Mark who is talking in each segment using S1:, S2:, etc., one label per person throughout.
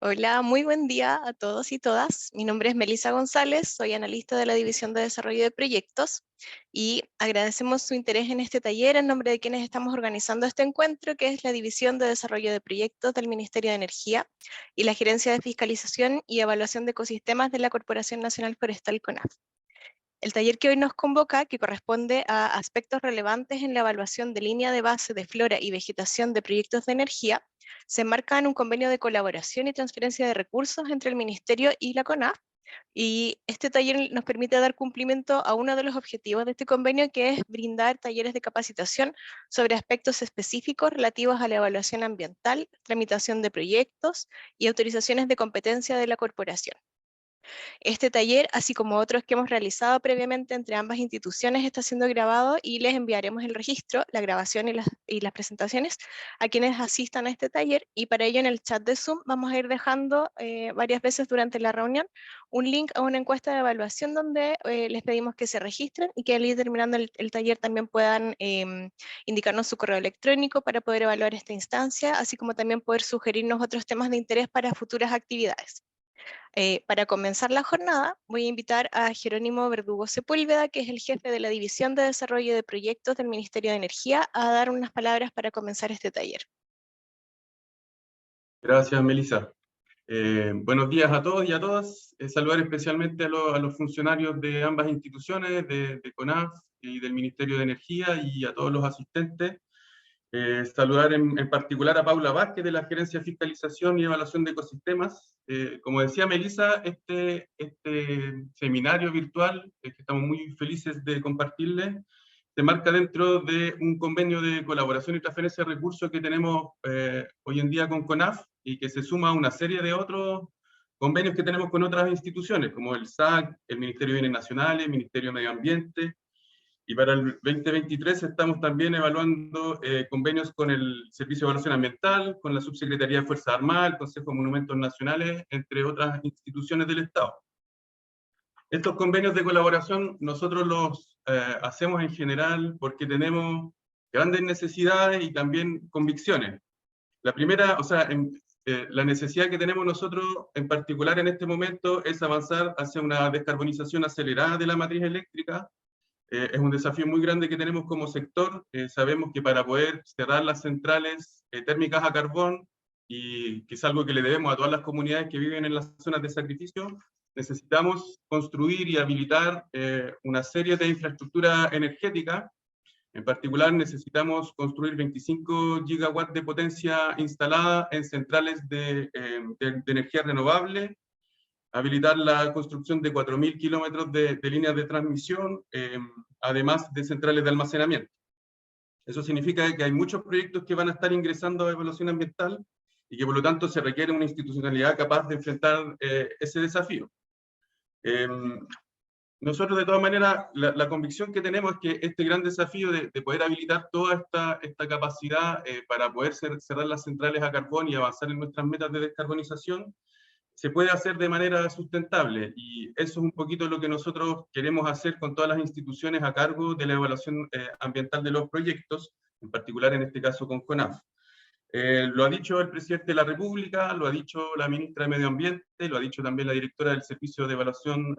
S1: Hola, muy buen día a todos y todas. Mi nombre es Melissa González, soy analista de la División de Desarrollo de Proyectos y agradecemos su interés en este taller en nombre de quienes estamos organizando este encuentro, que es la División de Desarrollo de Proyectos del Ministerio de Energía y la Gerencia de Fiscalización y Evaluación de Ecosistemas de la Corporación Nacional Forestal CONAF. El taller que hoy nos convoca, que corresponde a aspectos relevantes en la evaluación de línea de base de flora y vegetación de proyectos de energía, se enmarca en un convenio de colaboración y transferencia de recursos entre el Ministerio y la CONAF, y este taller nos permite dar cumplimiento a uno de los objetivos de este convenio, que es brindar talleres de capacitación sobre aspectos específicos relativos a la evaluación ambiental, tramitación de proyectos y autorizaciones de competencia de la corporación. Este taller, así como otros que hemos realizado previamente entre ambas instituciones, está siendo grabado y les enviaremos el registro, la grabación y las presentaciones a quienes asistan a este taller, y para ello en el chat de Zoom vamos a ir dejando varias veces durante la reunión un link a una encuesta de evaluación donde les pedimos que se registren y que al ir terminando el taller también puedan indicarnos su correo electrónico para poder evaluar esta instancia, así como también poder sugerirnos otros temas de interés para futuras actividades. Para comenzar la jornada, voy a invitar a Jerónimo Verdugo Sepúlveda, que es el jefe de la División de Desarrollo de Proyectos del Ministerio de Energía, a dar unas palabras para comenzar este taller.
S2: Gracias, Melissa. Buenos días a todos y a todas. Saludar especialmente a los funcionarios de ambas instituciones, de CONAF y del Ministerio de Energía, y a todos los asistentes. Saludar en particular a Paula Vázquez, de la Gerencia de Fiscalización y Evaluación de Ecosistemas. Como decía Melissa, este seminario virtual, que estamos muy felices de compartirles, se marca dentro de un convenio de colaboración y transferencia de recursos que tenemos hoy en día con CONAF, y que se suma a una serie de otros convenios que tenemos con otras instituciones, como el SAC, el Ministerio de Bienes Nacionales, el Ministerio de Medio Ambiente. Y para el 2023 estamos también evaluando convenios con el Servicio de Evaluación Ambiental, con la Subsecretaría de Fuerzas Armadas, el Consejo de Monumentos Nacionales, entre otras instituciones del Estado. Estos convenios de colaboración nosotros los hacemos en general porque tenemos grandes necesidades y también convicciones. La primera, la necesidad que tenemos nosotros en particular en este momento es avanzar hacia una descarbonización acelerada de la matriz eléctrica. Es un desafío muy grande que tenemos como sector. Sabemos que para poder cerrar las centrales térmicas a carbón, y que es algo que le debemos a todas las comunidades que viven en las zonas de sacrificio, necesitamos construir y habilitar una serie de infraestructura energética. En particular, necesitamos construir 25 gigawatts de potencia instalada en centrales de energía renovable, habilitar la construcción de 4.000 kilómetros de líneas de transmisión, además de centrales de almacenamiento. Eso significa que hay muchos proyectos que van a estar ingresando a evaluación ambiental y que por lo tanto se requiere una institucionalidad capaz de enfrentar ese desafío. Nosotros, de todas maneras, la convicción que tenemos es que este gran desafío de poder habilitar toda esta capacidad para poder cerrar las centrales a carbón y avanzar en nuestras metas de descarbonización se puede hacer de manera sustentable, y eso es un poquito lo que nosotros queremos hacer con todas las instituciones a cargo de la evaluación ambiental de los proyectos, en particular en este caso con CONAF. Lo ha dicho el presidente de la República, lo ha dicho la ministra de Medio Ambiente, lo ha dicho también la directora del Servicio de Evaluación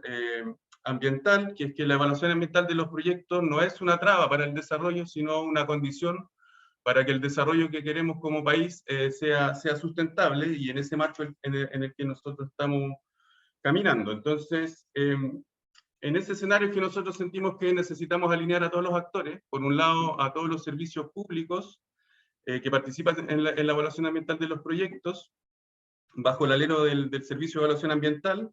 S2: Ambiental, que es que la evaluación ambiental de los proyectos no es una traba para el desarrollo, sino una condición para que el desarrollo que queremos como país sea sustentable, y en ese marco en el que nosotros estamos caminando. Entonces, en ese escenario es que nosotros sentimos que necesitamos alinear a todos los actores, por un lado a todos los servicios públicos que participan en la evaluación ambiental de los proyectos, bajo el alero del Servicio de Evaluación Ambiental,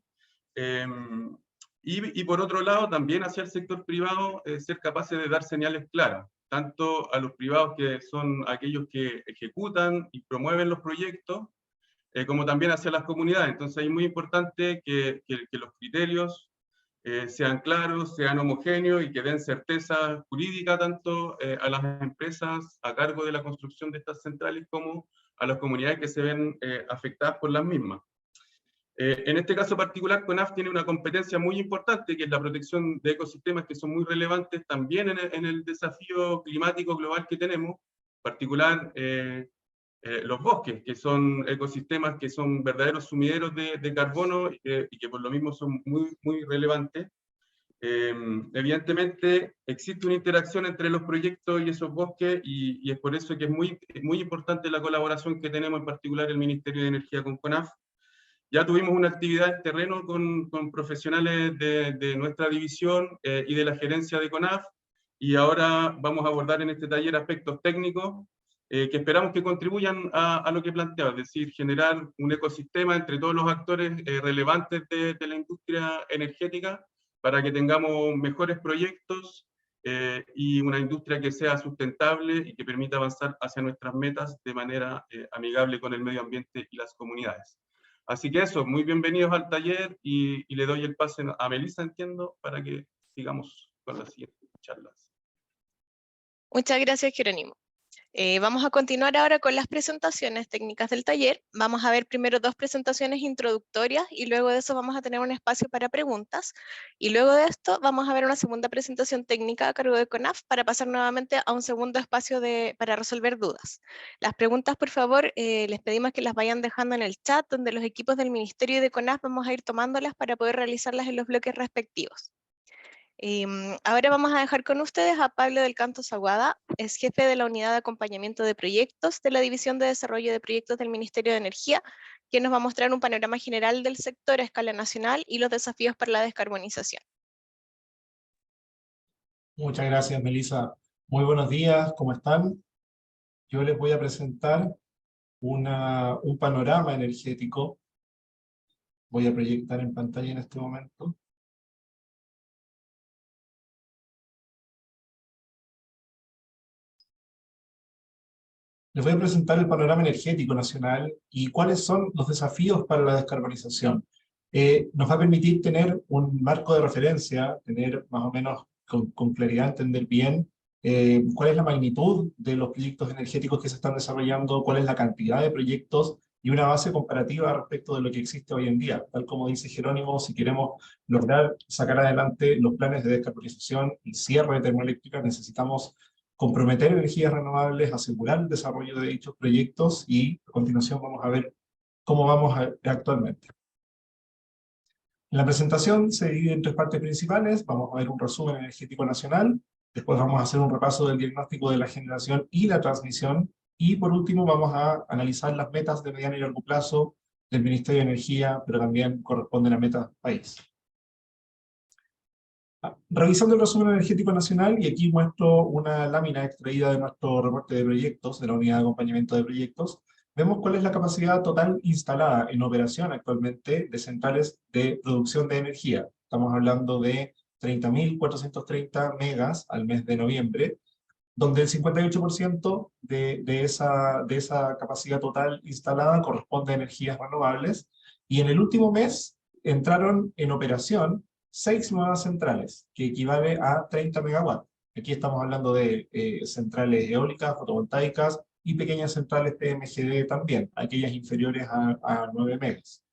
S2: y por otro lado también hacia el sector privado, ser capaces de dar señales claras, tanto a los privados, que son aquellos que ejecutan y promueven los proyectos, como también hacia las comunidades. Entonces es muy importante que los criterios sean claros, sean homogéneos y que den certeza jurídica tanto a las empresas a cargo de la construcción de estas centrales como a las comunidades que se ven afectadas por las mismas. En este caso particular, CONAF tiene una competencia muy importante, que es la protección de ecosistemas, que son muy relevantes también en el desafío climático global que tenemos, en particular los bosques, que son ecosistemas que son verdaderos sumideros de carbono y que por lo mismo son muy relevantes. Evidentemente existe una interacción entre los proyectos y esos bosques y es por eso que es muy importante la colaboración que tenemos, en particular el Ministerio de Energía con CONAF. Ya tuvimos una actividad en terreno con profesionales de nuestra división y de la gerencia de CONAF, y ahora vamos a abordar en este taller aspectos técnicos que esperamos que contribuyan a lo que planteaba, es decir, generar un ecosistema entre todos los actores relevantes de la industria energética para que tengamos mejores proyectos y una industria que sea sustentable y que permita avanzar hacia nuestras metas de manera amigable con el medio ambiente y las comunidades. Así que eso, muy bienvenidos al taller y le doy el pase a Melissa, entiendo, para que sigamos con las siguientes charlas.
S1: Muchas gracias, Jerónimo. Vamos a continuar ahora con las presentaciones técnicas del taller. Vamos a ver primero dos presentaciones introductorias y luego de eso vamos a tener un espacio para preguntas. Y luego de esto vamos a ver una segunda presentación técnica a cargo de CONAF para pasar nuevamente a un segundo espacio para resolver dudas. Las preguntas, por favor, les pedimos que las vayan dejando en el chat, donde los equipos del Ministerio y de CONAF vamos a ir tomándolas para poder realizarlas en los bloques respectivos. Ahora vamos a dejar con ustedes a Pablo del Canto Zaguada, es jefe de la Unidad de Acompañamiento de Proyectos de la División de Desarrollo de Proyectos del Ministerio de Energía, quien nos va a mostrar un panorama general del sector a escala nacional y los desafíos para la descarbonización.
S3: Muchas gracias, Melissa. Muy buenos días, ¿cómo están? Yo les voy a presentar un panorama energético. Voy a proyectar en pantalla en este momento. Les voy a presentar el panorama energético nacional y cuáles son los desafíos para la descarbonización. Nos va a permitir tener un marco de referencia, tener más o menos con claridad, entender bien cuál es la magnitud de los proyectos energéticos que se están desarrollando, cuál es la cantidad de proyectos y una base comparativa respecto de lo que existe hoy en día. Tal como dice Jerónimo, si queremos lograr sacar adelante los planes de descarbonización y cierre de termoeléctricas, necesitamos comprometer energías renovables, asegurar el desarrollo de dichos proyectos y a continuación vamos a ver cómo vamos actualmente. La presentación se divide en tres partes principales. Vamos a ver un resumen energético nacional, después vamos a hacer un repaso del diagnóstico de la generación y la transmisión, y por último vamos a analizar las metas de mediano y largo plazo del Ministerio de Energía, pero también corresponden a metas país. Revisando el resumen energético nacional, y aquí muestro una lámina extraída de nuestro reporte de proyectos, de la Unidad de Acompañamiento de Proyectos, vemos cuál es la capacidad total instalada en operación actualmente de centrales de producción de energía. Estamos hablando de 30.430 megas al mes de noviembre, donde el 58% de esa capacidad total instalada corresponde a energías renovables, y en el último mes entraron en operación 6 nuevas centrales, que equivale a 30 megawatts. Aquí estamos hablando de centrales eólicas, fotovoltaicas y pequeñas centrales PMGD también, aquellas inferiores a 9 megas.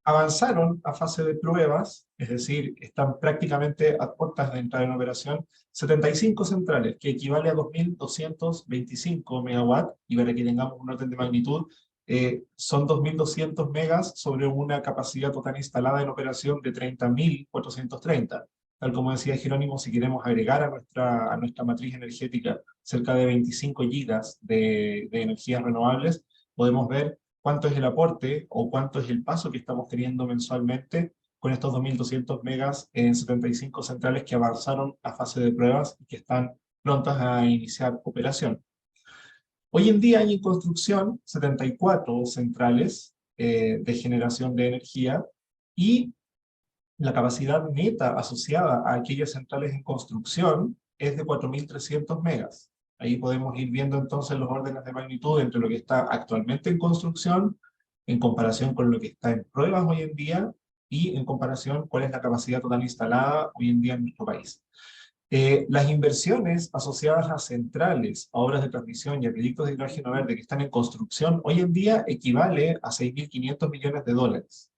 S3: Avanzaron a fase de pruebas, es decir, están prácticamente a puertas de entrar en operación 75 centrales, que equivale a 2.225 megawatts, y para que tengamos un orden de magnitud, son 2.200 megas sobre una capacidad total instalada en operación de 30.430. Tal como decía Jerónimo, si queremos agregar a nuestra matriz energética cerca de 25 gigas de energías renovables, podemos ver cuánto es el aporte o cuánto es el paso que estamos teniendo mensualmente con estos 2.200 megas en 75 centrales que avanzaron a fase de pruebas y que están prontas a iniciar operación. Hoy en día hay en construcción 74 centrales de generación de energía, y la capacidad neta asociada a aquellas centrales en construcción es de 4.300 megas. Ahí podemos ir viendo entonces los órdenes de magnitud entre lo que está actualmente en construcción, en comparación con lo que está en pruebas hoy en día, y en comparación cuál es la capacidad total instalada hoy en día en nuestro país. Las inversiones asociadas a centrales, a obras de transmisión y a proyectos de hidrógeno verde que están en construcción hoy en día equivale a 6.500 millones de dólares.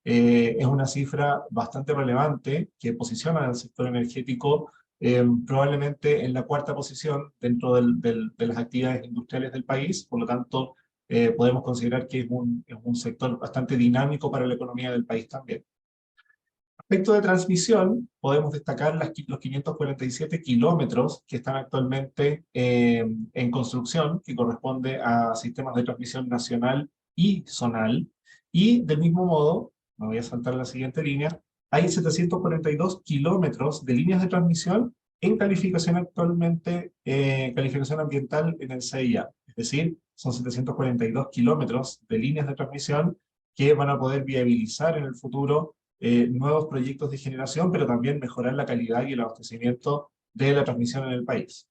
S3: Es una cifra bastante relevante que posiciona al sector energético probablemente en la cuarta posición dentro de las actividades industriales del país. Por lo tanto, podemos considerar que es un sector bastante dinámico para la economía del país también. Respecto de transmisión, podemos destacar los 547 kilómetros que están actualmente en construcción, que corresponde a sistemas de transmisión nacional y zonal. Y del mismo modo, me voy a saltar a la siguiente línea, hay 742 kilómetros de líneas de transmisión en calificación actualmente, calificación ambiental en el CIA. Es decir, son 742 kilómetros de líneas de transmisión que van a poder viabilizar en el futuro nuevos proyectos de generación, pero también mejorar la calidad y el abastecimiento de la transmisión en el país.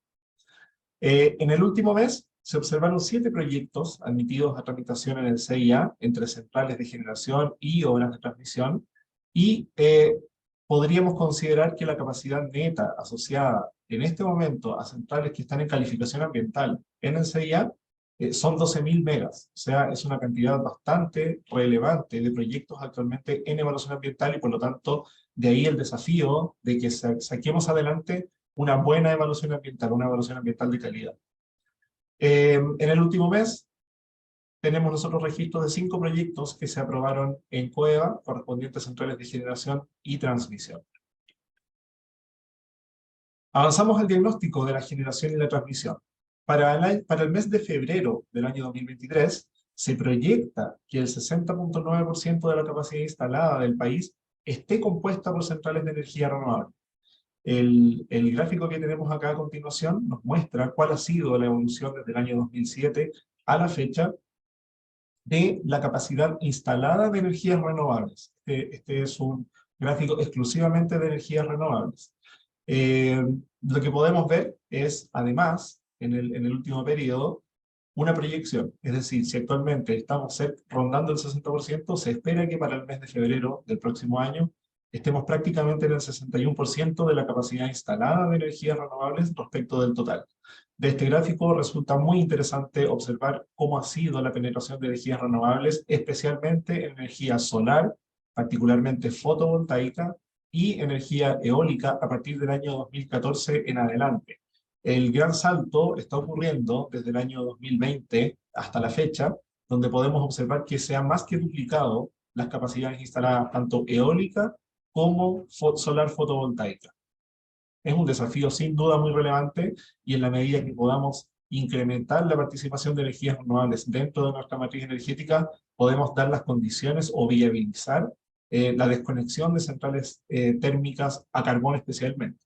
S3: En el último mes se observaron 7 proyectos admitidos a tramitación en el CIA, entre centrales de generación y obras de transmisión, y podríamos considerar que la capacidad neta asociada en este momento a centrales que están en calificación ambiental en el CIA son 12.000 megas, o sea, es una cantidad bastante relevante de proyectos actualmente en evaluación ambiental y por lo tanto de ahí el desafío de que saquemos adelante una buena evaluación ambiental, una evaluación ambiental de calidad. En el último mes tenemos nosotros registros de 5 proyectos que se aprobaron en COEVA, correspondientes a centrales de generación y transmisión. Avanzamos al diagnóstico de la generación y la transmisión. Para el mes de febrero del año 2023, se proyecta que el 60.9% de la capacidad instalada del país esté compuesta por centrales de energía renovable. El gráfico que tenemos acá a continuación nos muestra cuál ha sido la evolución desde el año 2007 a la fecha de la capacidad instalada de energías renovables. Este es un gráfico exclusivamente de energías renovables. Lo que podemos ver es, además, en el último periodo, una proyección. Es decir, si actualmente estamos rondando el 60%, se espera que para el mes de febrero del próximo año estemos prácticamente en el 61% de la capacidad instalada de energías renovables respecto del total. De este gráfico resulta muy interesante observar cómo ha sido la penetración de energías renovables, especialmente en energía solar, particularmente fotovoltaica, y energía eólica a partir del año 2014 en adelante. El gran salto está ocurriendo desde el año 2020 hasta la fecha, donde podemos observar que se han más que duplicado las capacidades instaladas tanto eólica como solar fotovoltaica. Es un desafío sin duda muy relevante y en la medida que podamos incrementar la participación de energías renovables dentro de nuestra matriz energética, podemos dar las condiciones o viabilizar la desconexión de centrales térmicas a carbón especialmente.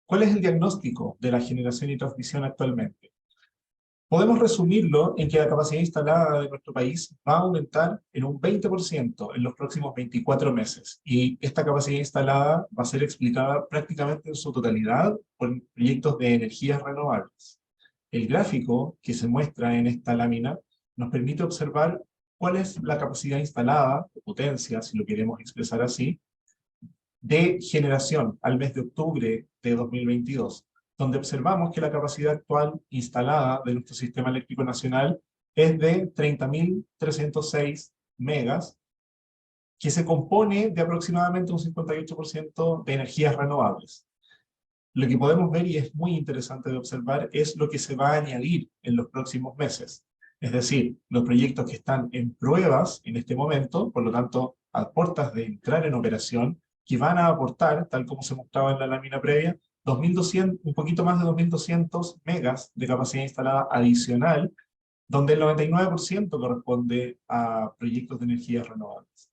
S3: ¿Cuál es el diagnóstico de la generación y transmisión actualmente? Podemos resumirlo en que la capacidad instalada de nuestro país va a aumentar en un 20% en los próximos 24 meses. Y esta capacidad instalada va a ser explicada prácticamente en su totalidad por proyectos de energías renovables. El gráfico que se muestra en esta lámina nos permite observar cuál es la capacidad instalada, o potencia, si lo queremos expresar así, de generación al mes de octubre de 2022. Donde observamos que la capacidad actual instalada de nuestro sistema eléctrico nacional es de 30.306 megas, que se compone de aproximadamente un 58% de energías renovables. Lo que podemos ver, y es muy interesante de observar, es lo que se va a añadir en los próximos meses. Es decir, los proyectos que están en pruebas en este momento, por lo tanto, a puertas de entrar en operación, que van a aportar, tal como se mostraba en la lámina previa, 2.200, un poquito más de 2.200 megas de capacidad instalada adicional, donde el 99% corresponde a proyectos de energías renovables.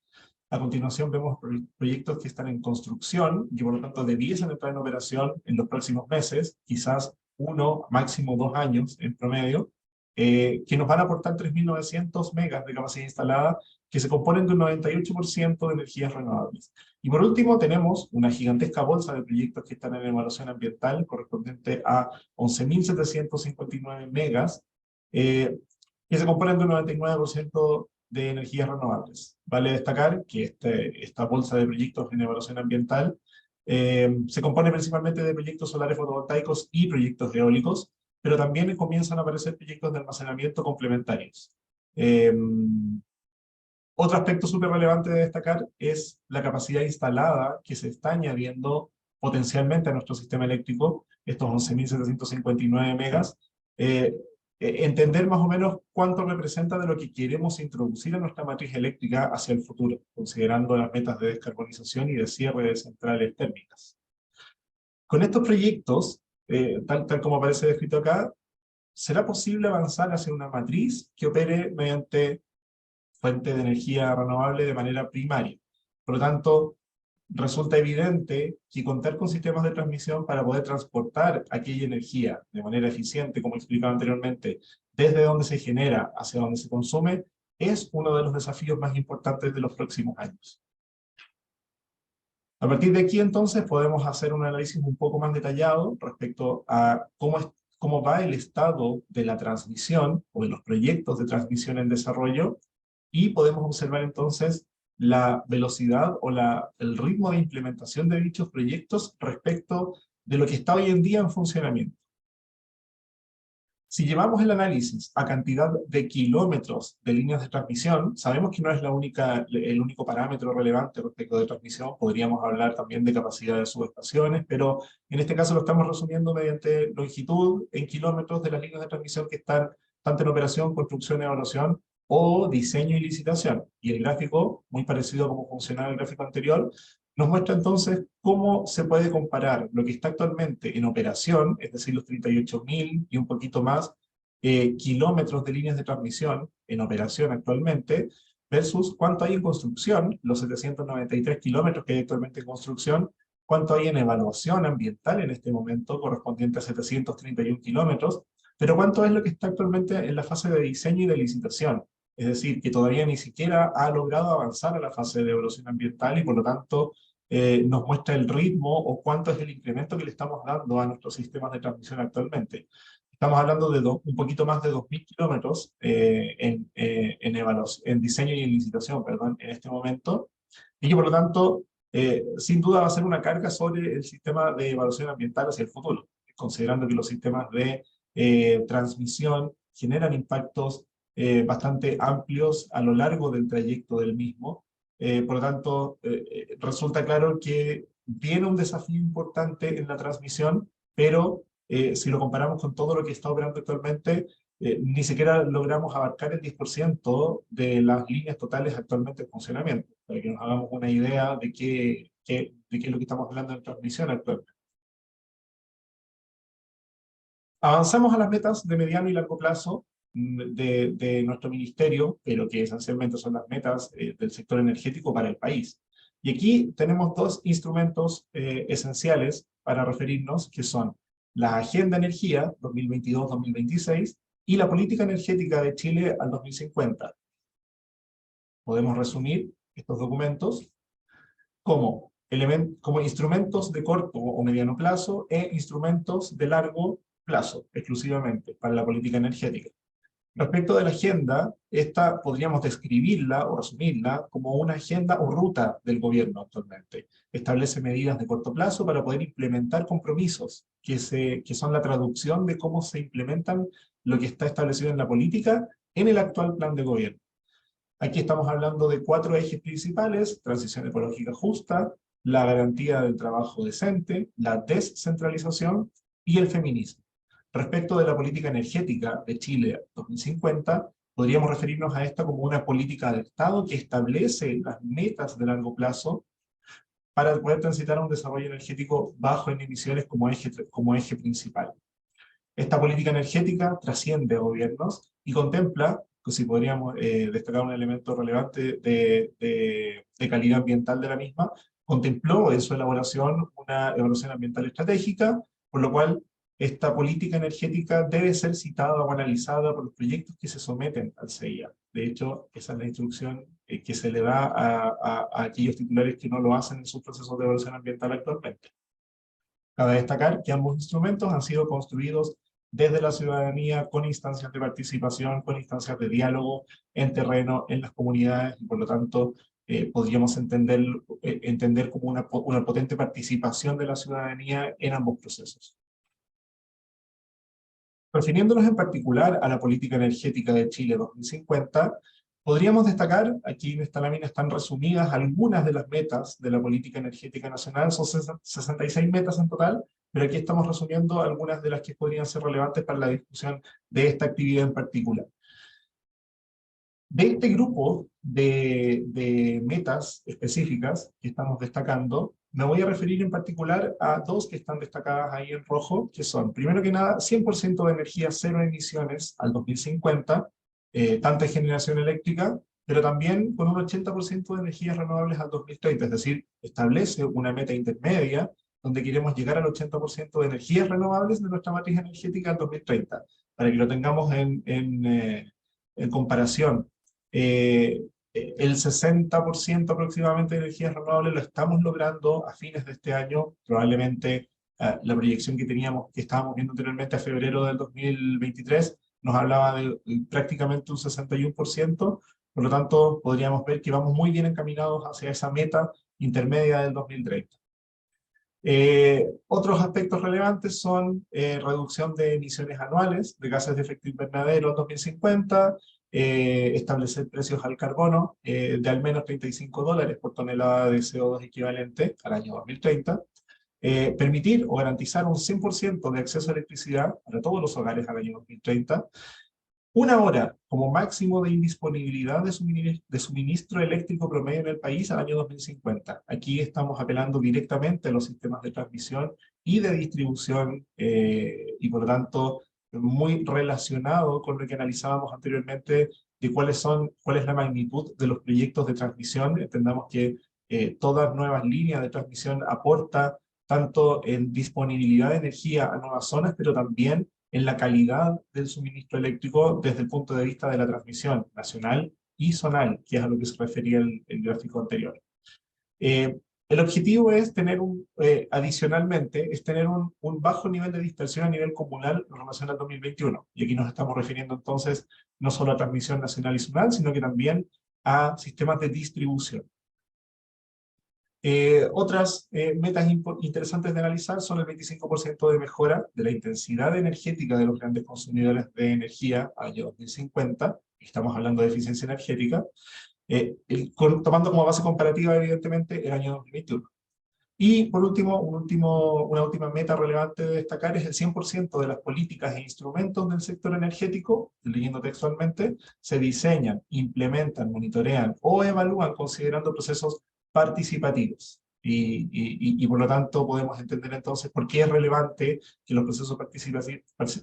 S3: A continuación vemos proyectos que están en construcción y por lo tanto debiesen entrar en operación en los próximos meses, quizás 1, máximo 2 años en promedio, que nos van a aportar 3.900 megas de capacidad instalada, que se componen de un 98% de energías renovables. Y por último tenemos una gigantesca bolsa de proyectos que están en evaluación ambiental, correspondiente a 11.759 megas, que se componen de un 99% de energías renovables. Vale destacar que esta bolsa de proyectos en evaluación ambiental se compone principalmente de proyectos solares fotovoltaicos y proyectos eólicos, pero también comienzan a aparecer proyectos de almacenamiento complementarios. Otro aspecto súper relevante de destacar es la capacidad instalada que se está añadiendo potencialmente a nuestro sistema eléctrico, estos 11.759 megas, entender más o menos cuánto representa de lo que queremos introducir en nuestra matriz eléctrica hacia el futuro, considerando las metas de descarbonización y de cierre de centrales térmicas. Con estos proyectos, tal como aparece descrito acá, será posible avanzar hacia una matriz que opere mediante fuente de energía renovable de manera primaria. Por lo tanto, resulta evidente que contar con sistemas de transmisión para poder transportar aquella energía de manera eficiente, como explicaba anteriormente, desde donde se genera hacia donde se consume, es uno de los desafíos más importantes de los próximos años. A partir de aquí, entonces, podemos hacer un análisis un poco más detallado respecto a cómo va el estado de la transmisión o de los proyectos de transmisión en desarrollo, y podemos observar entonces la velocidad o el ritmo de implementación de dichos proyectos respecto de lo que está hoy en día en funcionamiento. Si llevamos el análisis a cantidad de kilómetros de líneas de transmisión, sabemos que no es el único parámetro relevante respecto de transmisión. Podríamos hablar también de capacidad de subestaciones, pero en este caso lo estamos resumiendo mediante longitud en kilómetros de las líneas de transmisión que están tanto en operación, construcción y evaluación, o diseño y licitación. Y el gráfico, muy parecido a cómo funcionaba el gráfico anterior, nos muestra entonces cómo se puede comparar lo que está actualmente en operación, es decir, los 38.000 y un poquito más kilómetros de líneas de transmisión en operación actualmente, versus cuánto hay en construcción, los 793 kilómetros que hay actualmente en construcción, cuánto hay en evaluación ambiental en este momento, correspondiente a 731 kilómetros, pero cuánto es lo que está actualmente en la fase de diseño y de licitación. Es decir, que todavía ni siquiera ha logrado avanzar a la fase de evaluación ambiental y por lo tanto nos muestra el ritmo o cuánto es el incremento que le estamos dando a nuestros sistemas de transmisión actualmente. Estamos hablando de un poquito más de 2.000 kilómetros en diseño y en licitación, perdón, en este momento, y que por lo tanto, sin duda va a ser una carga sobre el sistema de evaluación ambiental hacia el futuro, considerando que los sistemas de transmisión generan impactos bastante amplios a lo largo del trayecto del mismo. Por lo tanto, resulta claro que viene un desafío importante en la transmisión, pero si lo comparamos con todo lo que está operando actualmente, ni siquiera logramos abarcar el 10% de las líneas totales actualmente en funcionamiento, para que nos hagamos una idea de qué es lo que estamos hablando en transmisión actualmente. Avanzamos a las metas de mediano y largo plazo de nuestro ministerio, pero que esencialmente son las metas del sector energético para el país. Y aquí tenemos dos instrumentos esenciales para referirnos, que son la Agenda Energía 2022-2026 y la Política Energética de Chile al 2050. Podemos resumir estos documentos como instrumentos de corto o mediano plazo e instrumentos de largo plazo, exclusivamente, para la política energética. Respecto de la agenda, esta podríamos describirla o resumirla como una agenda o ruta del gobierno actualmente. Establece medidas de corto plazo para poder implementar compromisos, que son la traducción de cómo se implementan lo que está establecido en la política en el actual plan de gobierno. Aquí estamos hablando de 4 ejes principales: transición ecológica justa, la garantía del trabajo decente, la descentralización y el feminismo. Respecto de la política energética de Chile 2050, podríamos referirnos a esta como una política de Estado que establece las metas de largo plazo para poder transitar a un desarrollo energético bajo en emisiones como eje principal. Esta política energética trasciende a gobiernos y contempla, pues si podríamos destacar un elemento relevante de calidad ambiental de la misma, contempló en su elaboración una evaluación ambiental estratégica, por lo cual esta política energética debe ser citada o analizada por los proyectos que se someten al CIA. De hecho, esa es la instrucción que se le da a aquellos titulares que no lo hacen en sus procesos de evaluación ambiental actualmente. Cabe destacar que ambos instrumentos han sido construidos desde la ciudadanía, con instancias de participación, con instancias de diálogo en terreno, en las comunidades, y por lo tanto podríamos entender como una potente participación de la ciudadanía en ambos procesos. Refiriéndonos en particular a la política energética de Chile 2050, Podríamos destacar, aquí en esta lámina están resumidas algunas de las metas de la política energética nacional, son 66 metas en total, pero aquí estamos resumiendo algunas de las que podrían ser relevantes para la discusión de esta actividad en particular. De este grupo de metas específicas que estamos destacando, me voy a referir en particular a dos que están destacadas ahí en rojo, que son, primero que nada, 100% de energía cero emisiones al 2050, tanto en generación eléctrica, pero también con un 80% de energías renovables al 2030, es decir, establece una meta intermedia donde queremos llegar al 80% de energías renovables de nuestra matriz energética al 2030, para que lo tengamos en comparación. El 60% aproximadamente de energías renovables lo estamos logrando a fines de este año, probablemente la proyección que teníamos, que estábamos viendo anteriormente a febrero del 2023, nos hablaba de prácticamente un 61%, por lo tanto podríamos ver que vamos muy bien encaminados hacia esa meta intermedia del 2030. Otros aspectos relevantes son reducción de emisiones anuales de gases de efecto invernadero en 2050, establecer precios al carbono de al menos $35 por tonelada de CO2 equivalente al año 2030, permitir o garantizar un 100% de acceso a electricidad para todos los hogares al año 2030, 1 hora como máximo de indisponibilidad de suministro eléctrico promedio en el país al año 2050. Aquí estamos apelando directamente a los sistemas de transmisión y de distribución y por lo tanto muy relacionado con lo que analizábamos anteriormente de cuál es la magnitud de los proyectos de transmisión. Entendamos que todas nuevas líneas de transmisión aporta tanto en disponibilidad de energía a nuevas zonas, pero también en la calidad del suministro eléctrico desde el punto de vista de la transmisión nacional y zonal, que es a lo que se refería el gráfico anterior. El objetivo es tener adicionalmente, es tener un bajo nivel de dispersión a nivel comunal en relación al 2021. Y aquí nos estamos refiriendo entonces no solo a transmisión nacional y zonal, sino que también a sistemas de distribución. Otras metas interesantes de analizar son el 25% de mejora de la intensidad energética de los grandes consumidores de energía al año 2050, estamos hablando de eficiencia energética, tomando como base comparativa evidentemente el año 2021. Y por último, una última meta relevante de destacar es el 100% de las políticas e instrumentos del sector energético, leyendo textualmente, se diseñan, implementan, monitorean o evalúan considerando procesos participativos. Y por lo tanto podemos entender entonces por qué es relevante que los procesos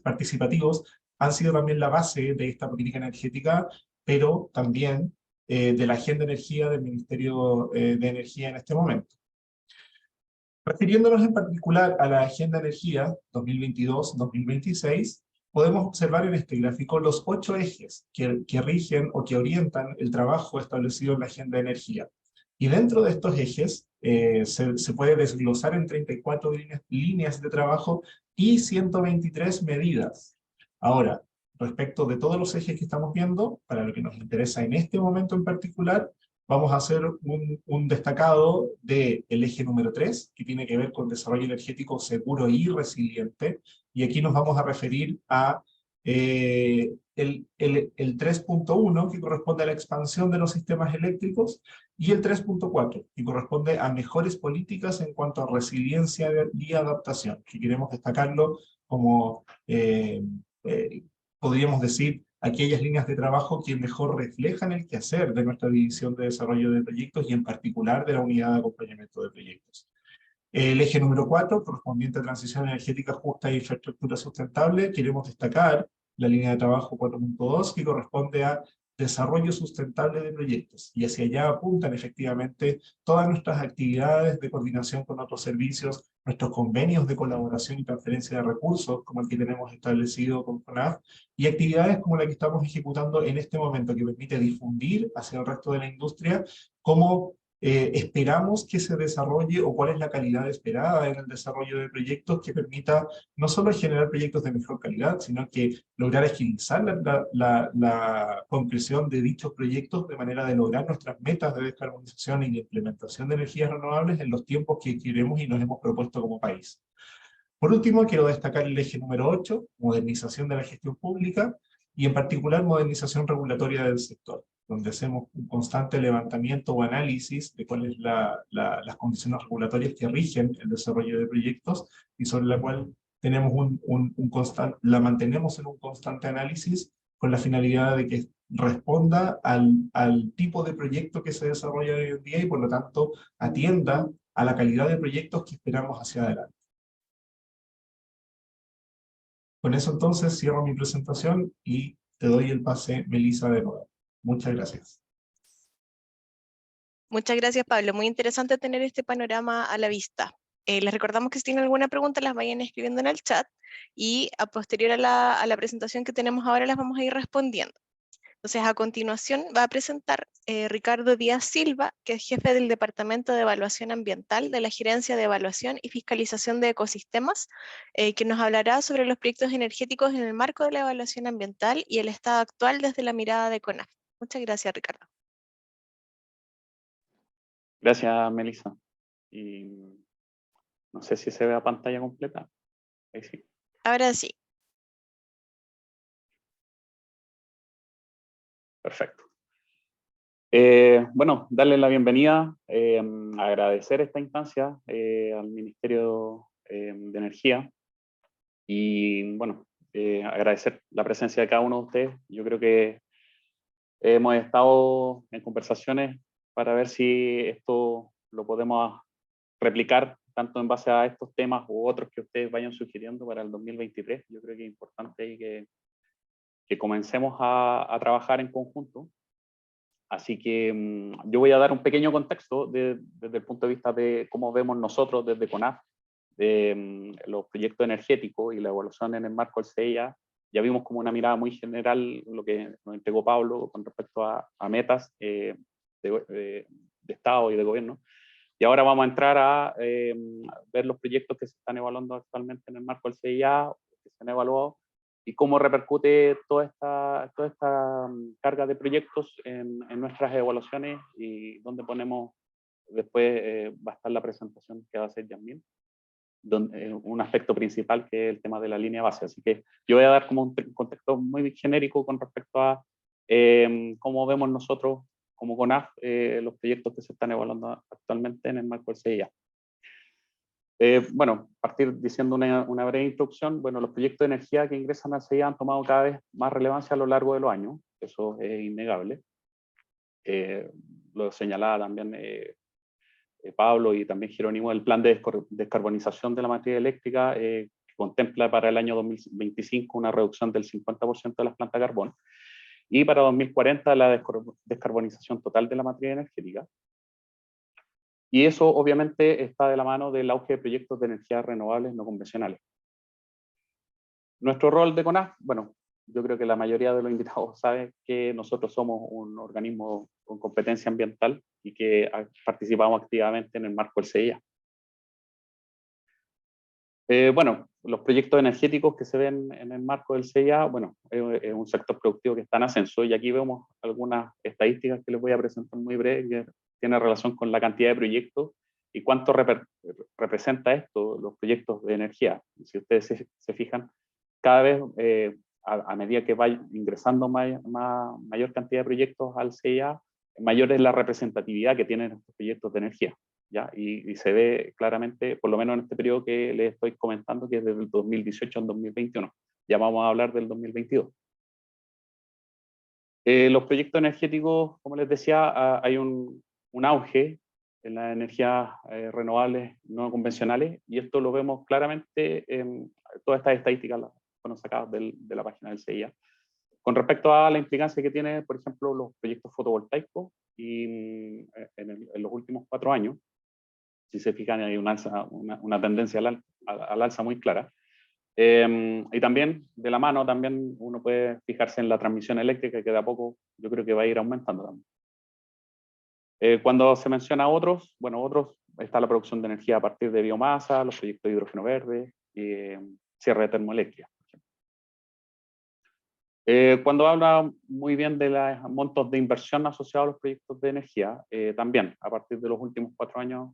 S3: participativos han sido también la base de esta política energética, pero también de la agenda de energía del Ministerio de Energía en este momento. Refiriéndonos en particular a la Agenda de Energía 2022-2026, podemos observar en este gráfico los 8 ejes que rigen o que orientan el trabajo establecido en la Agenda de Energía. Y dentro de estos ejes se puede desglosar en 34 líneas de trabajo y 123 medidas. Ahora, respecto de todos los ejes que estamos viendo, para lo que nos interesa en este momento en particular, vamos a hacer un destacado del eje número 3, que tiene que ver con desarrollo energético seguro y resiliente, y aquí nos vamos a referir a el 3.1, que corresponde a la expansión de los sistemas eléctricos, y el 3.4, que corresponde a mejores políticas en cuanto a resiliencia y adaptación, que queremos destacarlo como, podríamos decir, aquellas líneas de trabajo que mejor reflejan el quehacer de nuestra división de desarrollo de proyectos y en particular de la unidad de acompañamiento de proyectos. El eje número 4, correspondiente a transición energética justa e infraestructura sustentable, queremos destacar la línea de trabajo 4.2 que corresponde a desarrollo sustentable de proyectos, y hacia allá apuntan efectivamente todas nuestras actividades de coordinación con otros servicios, nuestros convenios de colaboración y transferencia de recursos, como el que tenemos establecido con CONAF, y actividades como la que estamos ejecutando en este momento, que permite difundir hacia el resto de la industria cómo esperamos que se desarrolle o cuál es la calidad esperada en el desarrollo de proyectos que permita no solo generar proyectos de mejor calidad, sino que lograr agilizar la concreción de dichos proyectos de manera de lograr nuestras metas de descarbonización y de implementación de energías renovables en los tiempos que queremos y nos hemos propuesto como país. Por último, quiero destacar el eje número 8, modernización de la gestión pública, y en particular modernización regulatoria del sector. donde hacemos un constante levantamiento o análisis de cuáles las condiciones regulatorias que rigen el desarrollo de proyectos y sobre la cual tenemos la mantenemos en un constante análisis con la finalidad de que responda al tipo de proyecto que se desarrolla hoy en día y por lo tanto atienda a la calidad de proyectos que esperamos hacia adelante. Con eso entonces cierro mi presentación y te doy el pase, Melissa, de nuevo. Muchas gracias.
S1: Muchas gracias, Pablo. Muy interesante tener este panorama a la vista. Les recordamos que si tienen alguna pregunta las vayan escribiendo en el chat y a posterior a la presentación que tenemos ahora las vamos a ir respondiendo. Entonces, a continuación va a presentar Ricardo Díaz Silva, que es jefe del Departamento de Evaluación Ambiental de la Gerencia de Evaluación y Fiscalización de Ecosistemas, que nos hablará sobre los proyectos energéticos en el marco de la evaluación ambiental y el estado actual desde la mirada de CONAF. Muchas gracias, Ricardo.
S4: Gracias, Melissa. Y no sé si se ve la pantalla completa. Ahí sí.
S1: Ahora sí.
S4: Perfecto. Bueno, darle la bienvenida, agradecer esta instancia al Ministerio de Energía y, bueno, agradecer la presencia de cada uno de ustedes. Yo creo que hemos estado en conversaciones para ver si esto lo podemos replicar tanto en base a estos temas u otros que ustedes vayan sugiriendo para el 2023. Yo creo que es importante ahí que comencemos a trabajar en conjunto. Así que yo voy a dar un pequeño contexto desde el punto de vista de cómo vemos nosotros desde CONAF los proyectos energéticos y la evaluación en el marco del CEIA. Ya vimos como una mirada muy general lo que nos entregó Pablo con respecto a metas de Estado y de gobierno. Y ahora vamos a entrar a ver los proyectos que se están evaluando actualmente en el marco del CEIA, que se han evaluado, y cómo repercute toda esta carga de proyectos en nuestras evaluaciones y dónde ponemos, después va a estar la presentación que va a hacer Yasmín, un aspecto principal que es el tema de la línea base. Así que yo voy a dar como un contexto muy genérico con respecto a cómo vemos nosotros como CONAF los proyectos que se están evaluando actualmente en el marco del CEIA. Bueno, partir diciendo una breve introducción. Bueno, los proyectos de energía que ingresan al CEIA han tomado cada vez más relevancia a lo largo de los años, eso es innegable. Lo señalaba también Pablo y también Jerónimo, el plan de descarbonización de la materia eléctrica que contempla para el año 2025 una reducción del 50% de las plantas de carbón y para 2040 la descarbonización total de la materia energética. Y eso obviamente está de la mano del auge de proyectos de energías renovables no convencionales. Nuestro rol de CONAF, bueno, yo creo que la mayoría de los invitados saben que nosotros somos un organismo con competencia ambiental y que participamos activamente en el marco del CEIA. Bueno, los proyectos energéticos que se ven en el marco del CEIA, bueno, es un sector productivo que está en ascenso y aquí vemos algunas estadísticas que les voy a presentar muy breve que tiene relación con la cantidad de proyectos y cuánto representa esto, los proyectos de energía. Si ustedes se fijan, cada vez a medida que va ingresando mayor cantidad de proyectos al CEIA, mayor es la representatividad que tienen estos proyectos de energía. ¿Ya? Y se ve claramente, por lo menos en este periodo que les estoy comentando, que es desde el 2018 al 2021. Ya vamos a hablar del 2022. Los proyectos energéticos, como les decía, hay un auge en las energías renovables no convencionales, y esto lo vemos claramente en todas estas estadísticas las fueron sacadas de la página del CEIA. Con respecto a la implicancia que tiene, por ejemplo, los proyectos fotovoltaicos, y en los últimos 4 años, si se fijan, hay una tendencia al alza muy clara. Y también, de la mano, también uno puede fijarse en la transmisión eléctrica, que de a poco yo creo que va a ir aumentando también. Cuando se menciona otros, bueno, está la producción de energía a partir de biomasa, los proyectos de hidrógeno verde, cierre de termoeléctrica. Cuando habla muy bien de los montos de inversión asociados a los proyectos de energía, también a partir de los últimos 4 años,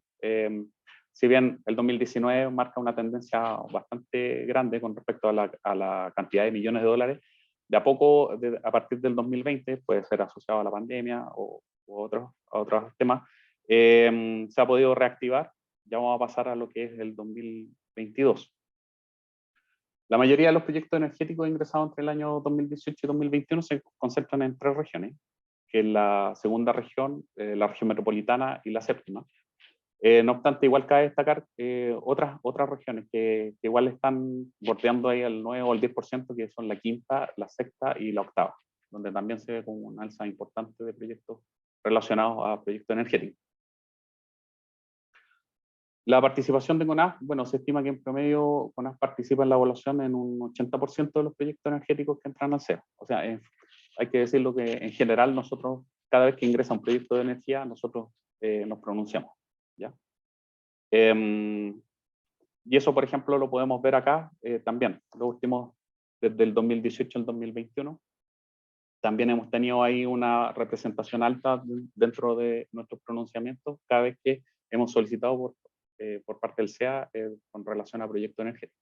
S4: si bien el 2019 marca una tendencia bastante grande con respecto a la cantidad de millones de dólares, De a poco, a partir del 2020, puede ser asociado a la pandemia o a otros temas, se ha podido reactivar. Ya vamos a pasar a lo que es el 2022. La mayoría de los proyectos energéticos ingresados entre el año 2018 y 2021 se concentran en 3 regiones, que es la segunda región, la región metropolitana y la séptima. No obstante, igual cabe destacar otras regiones que igual están bordeando ahí el 9 o el 10%, que son la quinta, la sexta y la octava, donde también se ve como una alza importante de proyectos relacionados a proyectos energéticos. La participación de CONAF, bueno, se estima que en promedio CONAF participa en la evaluación en un 80% de los proyectos energéticos que entran al CEA. O sea, hay que decirlo que en general nosotros, cada vez que ingresa un proyecto de energía, nosotros nos pronunciamos, ¿ya? Y eso, por ejemplo, lo podemos ver acá también, los últimos, desde el 2018 al 2021. También hemos tenido ahí una representación alta dentro de nuestros pronunciamientos cada vez que hemos solicitado por parte del CEA con relación a proyectos energéticos.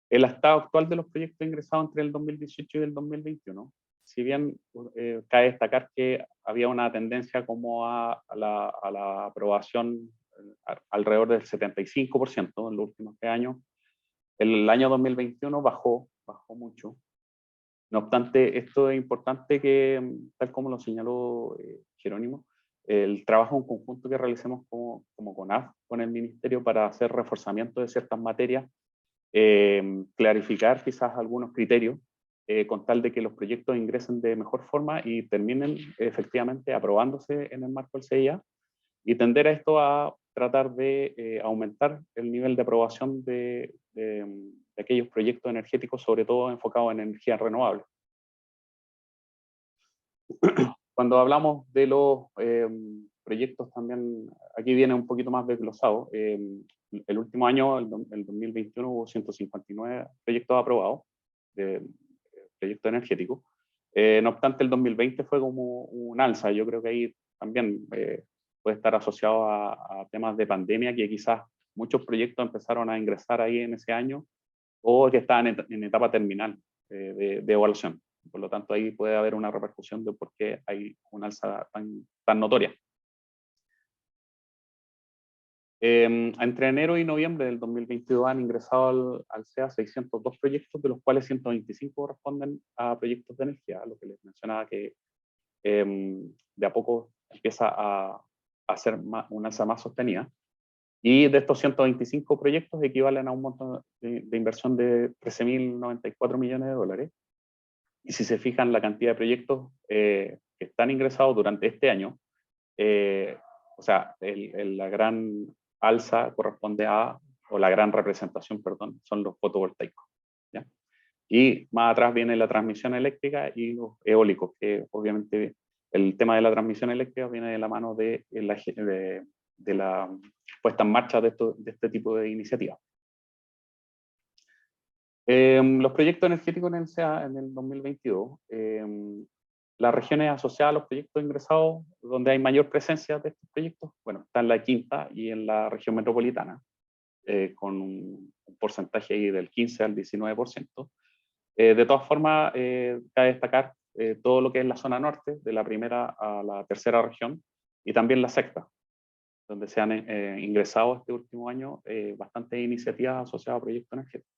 S4: El estado actual de los proyectos ingresados entre el 2018 y el 2021, si bien cabe destacar que había una tendencia como a la aprobación alrededor del 75% en los últimos 3 años, el año 2021 bajó mucho. No obstante, esto es importante que, tal como lo señaló Jerónimo, el trabajo en conjunto que realicemos como CONAF con el Ministerio para hacer reforzamiento de ciertas materias, clarificar quizás algunos criterios, con tal de que los proyectos ingresen de mejor forma y terminen efectivamente aprobándose en el marco del CIA, y tender a esto a tratar de aumentar el nivel de aprobación de aquellos proyectos energéticos, sobre todo enfocados en energías renovables. Cuando hablamos de los proyectos también, aquí viene un poquito más desglosado. El último año, el 2021, hubo 159 proyectos aprobados de proyectos energéticos. No obstante, el 2020 fue como un alza. Yo creo que ahí también puede estar asociado a temas de pandemia, que quizás muchos proyectos empezaron a ingresar ahí en ese año o que estaban en etapa terminal de evaluación. Por lo tanto, ahí puede haber una repercusión de por qué hay una alza tan notoria. Entre enero y noviembre del 2022 han ingresado al CEA 602 proyectos, de los cuales 125 corresponden a proyectos de energía, lo que les mencionaba que de a poco empieza a hacer una alza más sostenida. Y de estos 125 proyectos equivalen a un monto de inversión de 13.094 millones de dólares. Y si se fijan la cantidad de proyectos que están ingresados durante este año, o sea, la gran alza corresponde o la gran representación, perdón, son los fotovoltaicos, ¿ya? Y más atrás viene la transmisión eléctrica y los eólicos, que obviamente el tema de la transmisión eléctrica viene de la mano de la puesta en marcha de este tipo de iniciativas. Los proyectos energéticos en el CEA en el 2022, las regiones asociadas a los proyectos ingresados, donde hay mayor presencia de estos proyectos, bueno, está en la quinta y en la región metropolitana, con un porcentaje ahí del 15 al 19%. De todas formas, cabe destacar todo lo que es la zona norte, de la primera a la tercera región, y también la sexta, donde se han ingresado este último año bastantes iniciativas asociadas a proyectos energéticos.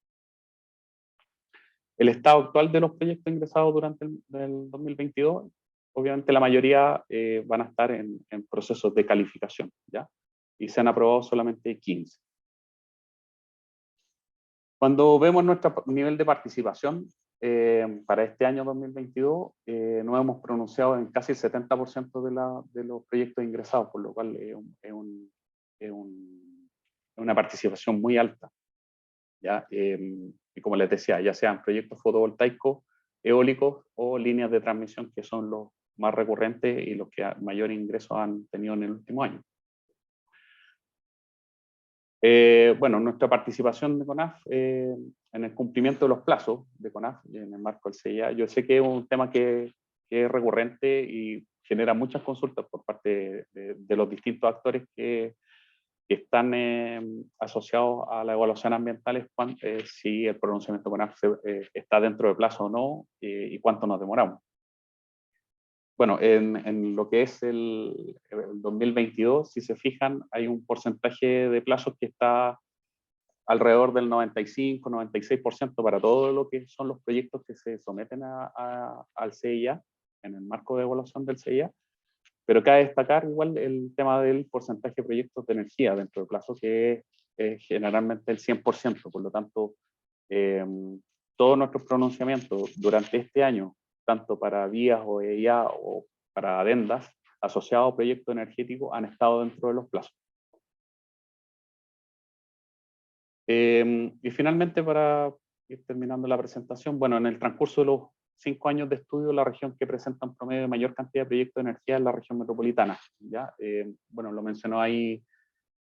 S4: El estado actual de los proyectos ingresados durante el 2022, obviamente la mayoría van a estar en procesos de calificación, ¿ya? Y se han aprobado solamente 15. Cuando vemos nuestro nivel de participación para este año 2022, nos hemos pronunciado en casi el 70% de los proyectos ingresados, por lo cual es una participación muy alta, ¿ya? Y como les decía, ya sean proyectos fotovoltaicos, eólicos o líneas de transmisión, que son los más recurrentes y los que mayor ingreso han tenido en el último año. Bueno, nuestra participación de CONAF en el cumplimiento de los plazos de CONAF en el marco del CIA, yo sé que es un tema que es recurrente y genera muchas consultas por parte de los distintos actores que que están asociados a la evaluación ambiental es si el pronunciamiento CONAF está dentro de plazo o no, y cuánto nos demoramos. Bueno, en lo que es el 2022, si se fijan, hay un porcentaje de plazos que está alrededor del 95-96% para todo lo que son los proyectos que se someten al CIA, en el marco de evaluación del CIA. Pero cabe destacar igual el tema del porcentaje de proyectos de energía dentro del plazo, que es generalmente el 100%. Por lo tanto, todos nuestros pronunciamientos durante este año, tanto para vías o EIA o para adendas asociados a proyectos energéticos, han estado dentro de los plazos. Y finalmente, para ir terminando la presentación, bueno, en el transcurso de los 5 años de estudio, la región que presenta un promedio de mayor cantidad de proyectos de energía es la región metropolitana, ¿ya? Bueno, lo mencionó ahí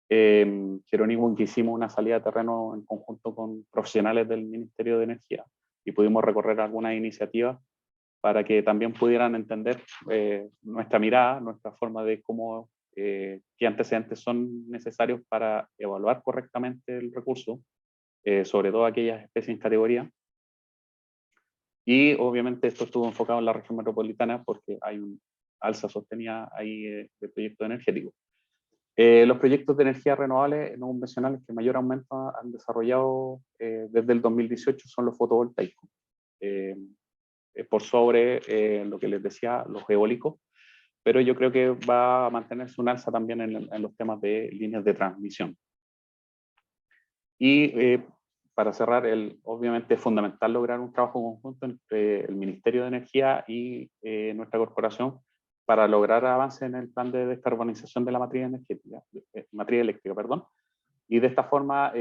S4: Jerónimo, que hicimos una salida de terreno en conjunto con profesionales del Ministerio de Energía y pudimos recorrer algunas iniciativas para que también pudieran entender nuestra mirada, nuestra forma de cómo, qué antecedentes son necesarios para evaluar correctamente el recurso, sobre todo aquellas especies en categoría. Y obviamente esto estuvo enfocado en la región metropolitana porque hay un alza sostenida ahí de proyectos energéticos. Los proyectos de energía renovable no convencionales que mayor aumento han desarrollado desde el 2018 son los fotovoltaicos, por sobre lo que les decía, los eólicos, pero yo creo que va a mantenerse un alza también en los temas de líneas de transmisión. Y para cerrar, obviamente es fundamental lograr un trabajo conjunto entre el Ministerio de Energía y nuestra corporación para lograr avances en el plan de descarbonización de la matriz eléctrica, perdón. Y de esta forma,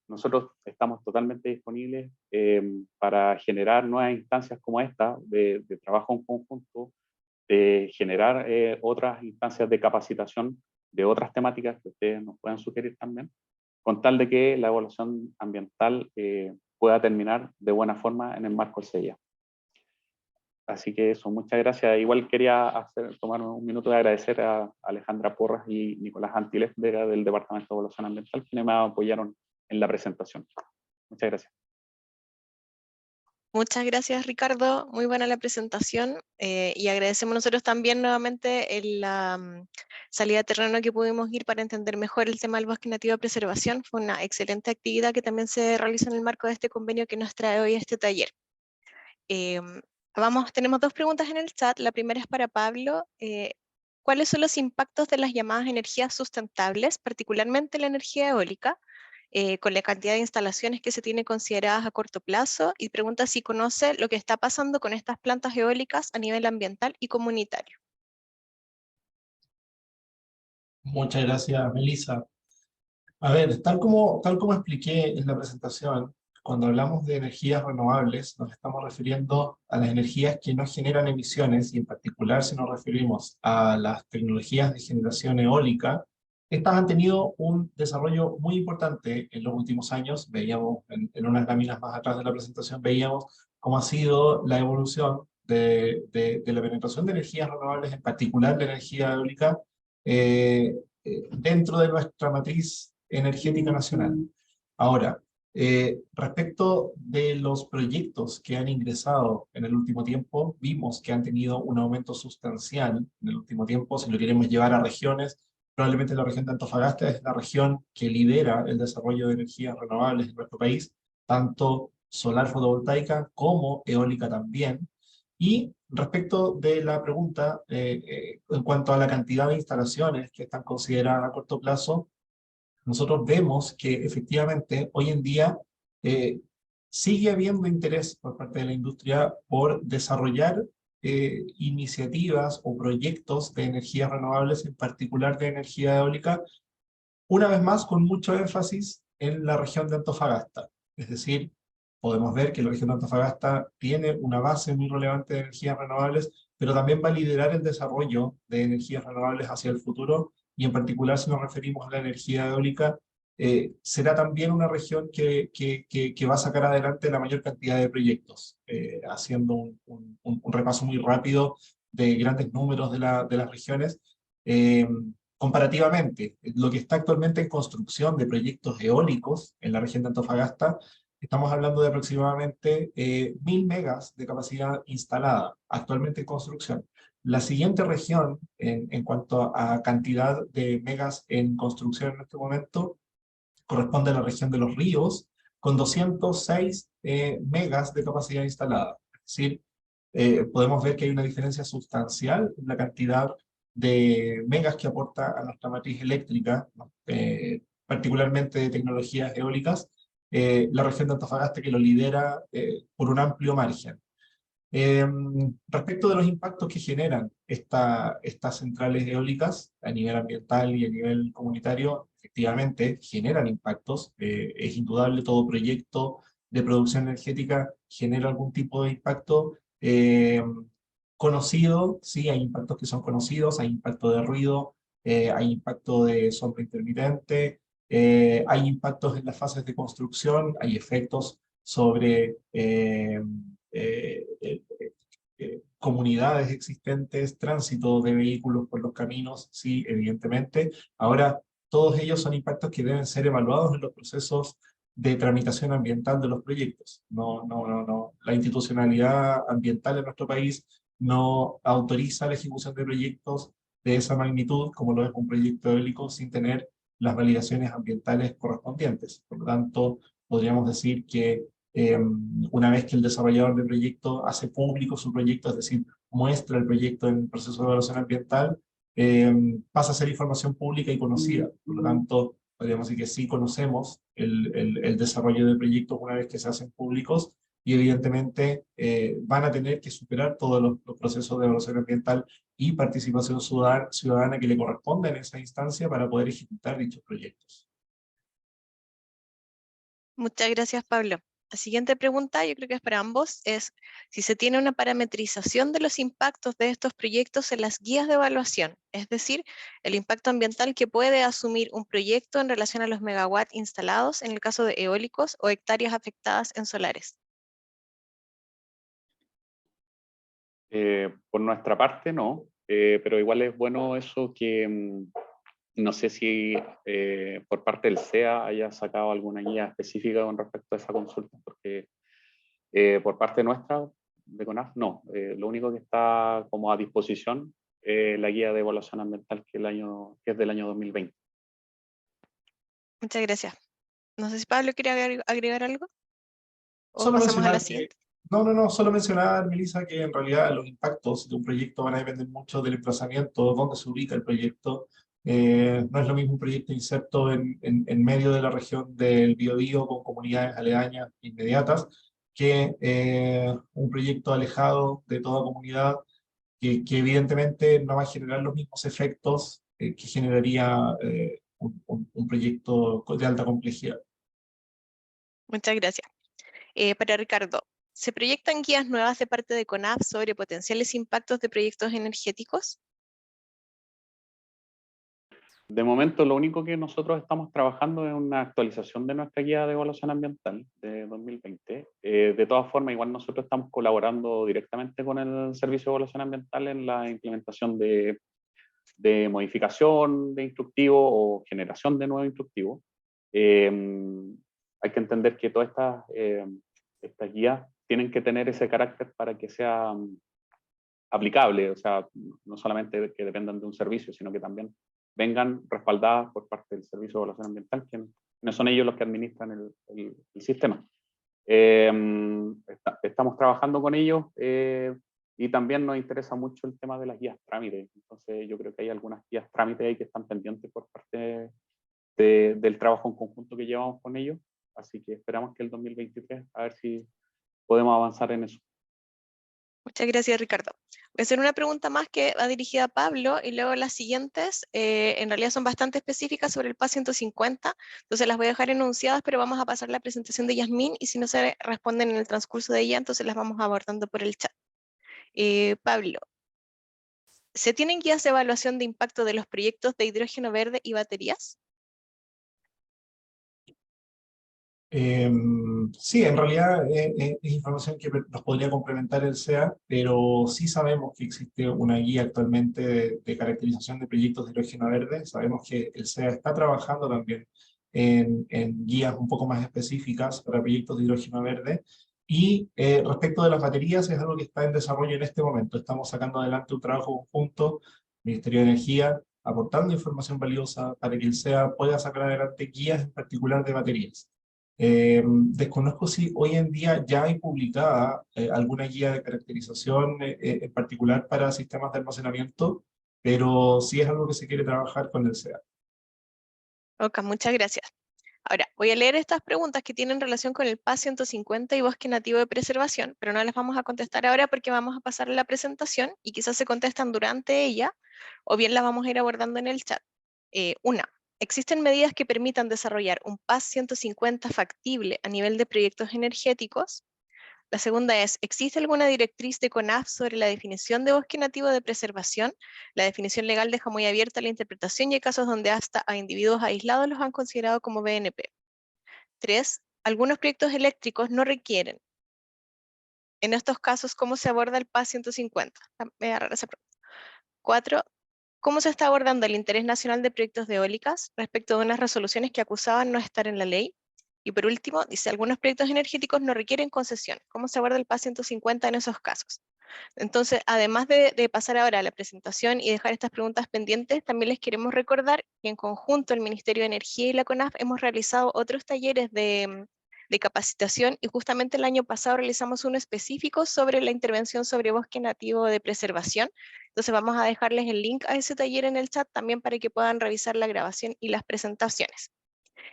S4: nosotros estamos totalmente disponibles para generar nuevas instancias como esta, de trabajo en conjunto, de generar otras instancias de capacitación de otras temáticas que ustedes nos puedan sugerir también, con tal de que la evaluación ambiental pueda terminar de buena forma en el marco del CIA. Así que eso, muchas gracias. Igual quería tomar un minuto de agradecer a Alejandra Porras y Nicolás Antiles del Departamento de Evaluación Ambiental, quienes me apoyaron en la presentación. Muchas gracias.
S1: Muchas gracias, Ricardo. Muy buena la presentación y agradecemos nosotros también nuevamente la salida de terreno que pudimos ir para entender mejor el tema del bosque nativo de preservación. Fue una excelente actividad que también se realiza en el marco de este convenio que nos trae hoy este taller. Tenemos 2 preguntas en el chat. La primera es para Pablo. ¿Cuáles son los impactos de las llamadas energías sustentables, particularmente la energía eólica, con la cantidad de instalaciones que se tiene consideradas a corto plazo? Y pregunta si conoce lo que está pasando con estas plantas eólicas a nivel ambiental y comunitario.
S3: Muchas gracias, Melissa. A ver, tal como expliqué en la presentación, cuando hablamos de energías renovables, nos estamos refiriendo a las energías que no generan emisiones, y en particular si nos referimos a las tecnologías de generación eólica, estas han tenido un desarrollo muy importante en los últimos años. Veíamos en unas láminas más atrás de la presentación, veíamos cómo ha sido la evolución de la penetración de energías renovables, en particular de energía eólica, dentro de nuestra matriz energética nacional. Ahora, respecto de los proyectos que han ingresado en el último tiempo, vimos que han tenido un aumento sustancial en el último tiempo. Si lo queremos llevar a regiones, probablemente la región de Antofagasta es la región que lidera el desarrollo de energías renovables en nuestro país, tanto solar fotovoltaica como eólica también. Y respecto de la pregunta, en cuanto a la cantidad de instalaciones que están consideradas a corto plazo, nosotros vemos que efectivamente hoy en día sigue habiendo interés por parte de la industria por desarrollar iniciativas o proyectos de energías renovables, en particular de energía eólica, una vez más con mucho énfasis en la región de Antofagasta. Es decir, podemos ver que la región de Antofagasta tiene una base muy relevante de energías renovables, pero también va a liderar el desarrollo de energías renovables hacia el futuro, y en particular si nos referimos a la energía eólica, será también una región que va a sacar adelante la mayor cantidad de proyectos, haciendo un repaso muy rápido de grandes números de las regiones. Comparativamente, lo que está actualmente en construcción de proyectos eólicos en la región de Antofagasta, estamos hablando de aproximadamente 1000 megas de capacidad instalada, actualmente en construcción. La siguiente región, en cuanto a cantidad de megas en construcción en este momento, corresponde a la región de Los Ríos, con 206 megas de capacidad instalada. Es decir, podemos ver que hay una diferencia sustancial en la cantidad de megas que aporta a nuestra matriz eléctrica, ¿no? Particularmente de tecnologías eólicas, la región de Antofagasta, que lo lidera por un amplio margen. Respecto de los impactos que generan estas centrales eólicas a nivel ambiental y a nivel comunitario, efectivamente generan impactos. Es indudable, todo proyecto de producción energética genera algún tipo de impacto conocido. Sí, hay impactos que son conocidos, hay impacto de ruido, hay impacto de sombra intermitente, hay impactos en las fases de construcción, hay efectos sobre comunidades existentes, tránsito de vehículos por los caminos, sí, evidentemente. Ahora, todos ellos son impactos que deben ser evaluados en los procesos de tramitación ambiental de los proyectos. No. La institucionalidad ambiental en nuestro país no autoriza la ejecución de proyectos de esa magnitud, como lo es un proyecto eólico, sin tener las validaciones ambientales correspondientes. Por lo tanto, podríamos decir que una vez que el desarrollador del proyecto hace público su proyecto, es decir, muestra el proyecto en el proceso de evaluación ambiental, pasa a ser información pública y conocida. Por lo tanto, podríamos decir que sí conocemos el desarrollo de proyectos una vez que se hacen públicos, y evidentemente van a tener que superar todos los procesos de evaluación ambiental y participación ciudadana que le corresponde en esa instancia para poder ejecutar dichos proyectos.
S1: Muchas gracias, Pablo. La siguiente pregunta, yo creo que es para ambos, es si se tiene una parametrización de los impactos de estos proyectos en las guías de evaluación, es decir, el impacto ambiental que puede asumir un proyecto en relación a los megawatts instalados en el caso de eólicos o hectáreas afectadas en solares.
S4: Por nuestra parte no, pero igual es bueno eso que no sé si por parte del CEA haya sacado alguna guía específica con respecto a esa consulta, porque por parte nuestra, de CONAF, no. Lo único que está como a disposición es la guía de evaluación ambiental que es del año 2020.
S1: Muchas gracias. No sé si Pablo quiere agregar algo. O
S3: Solo
S1: pasamos a la
S3: mencionar
S1: siguiente.
S3: solo mencionar, Melissa, que en realidad los impactos de un proyecto van a depender mucho del emplazamiento, dónde se ubica el proyecto. No es lo mismo un proyecto inserto en medio de la región del Biobío con comunidades aledañas inmediatas, que un proyecto alejado de toda comunidad, que evidentemente no va a generar los mismos efectos que generaría un proyecto de alta complejidad.
S1: Muchas gracias. Para Ricardo, ¿se proyectan guías nuevas de parte de CONAF sobre potenciales impactos de proyectos energéticos?
S4: De momento, lo único que nosotros estamos trabajando es una actualización de nuestra guía de evaluación ambiental de 2020. De todas formas, igual nosotros estamos colaborando directamente con el Servicio de Evaluación Ambiental en la implementación de modificación de instructivo o generación de nuevo instructivo. Hay que entender que todas estas guías tienen que tener ese carácter para que sea aplicable, o sea, no solamente que dependan de un servicio, sino que también vengan respaldadas por parte del Servicio de Evaluación Ambiental, que no son ellos los que administran el sistema. Estamos trabajando con ellos y también nos interesa mucho el tema de las guías trámite. Entonces yo creo que hay algunas guías trámite ahí que están pendientes por parte del trabajo en conjunto que llevamos con ellos. Así que esperamos que el 2023 a ver si podemos avanzar en eso.
S1: Muchas gracias, Ricardo. Voy a hacer una pregunta más que va dirigida a Pablo y luego las siguientes en realidad son bastante específicas sobre el PAS 150, entonces las voy a dejar enunciadas, pero vamos a pasar la presentación de Yasmín y si no se responden en el transcurso de ella, entonces las vamos abordando por el chat. Pablo, ¿se tienen guías de evaluación de impacto de los proyectos de hidrógeno verde y baterías?
S3: Sí, en realidad es información que nos podría complementar el SEA, pero sí sabemos que existe una guía actualmente de caracterización de proyectos de hidrógeno verde. Sabemos que el SEA está trabajando también en guías un poco más específicas para proyectos de hidrógeno verde. Y respecto de las baterías, es algo que está en desarrollo en este momento. Estamos sacando adelante un trabajo conjunto, Ministerio de Energía, aportando información valiosa para que el SEA pueda sacar adelante guías en particular de baterías. Desconozco si hoy en día ya hay publicada alguna guía de caracterización en particular para sistemas de almacenamiento, pero sí es algo que se quiere trabajar con el SEA.
S1: Ok, muchas gracias. Ahora, voy a leer estas preguntas que tienen relación con el PAS 150 y bosque nativo de preservación, pero no las vamos a contestar ahora porque vamos a pasar a la presentación y quizás se contestan durante ella, o bien las vamos a ir abordando en el chat. Una, ¿existen medidas que permitan desarrollar un PAS 150 factible a nivel de proyectos energéticos? La segunda es, ¿existe alguna directriz de CONAF sobre la definición de bosque nativo de preservación? La definición legal deja muy abierta la interpretación y hay casos donde hasta a individuos aislados los han considerado como BNP. 3. Algunos proyectos eléctricos no requieren. En estos casos, ¿cómo se aborda el PAS 150? Voy a agarrar esa pregunta. 4. ¿Cómo se está abordando el interés nacional de proyectos de eólicas respecto de unas resoluciones que acusaban no estar en la ley? Y por último, dice, algunos proyectos energéticos no requieren concesión. ¿Cómo se aborda el PAS 150 en esos casos? Entonces, además de pasar ahora a la presentación y dejar estas preguntas pendientes, también les queremos recordar que en conjunto el Ministerio de Energía y la CONAF hemos realizado otros talleres de capacitación y justamente el año pasado realizamos uno específico sobre la intervención sobre bosque nativo de preservación. Entonces vamos a dejarles el link a ese taller en el chat también para que puedan revisar la grabación y las presentaciones.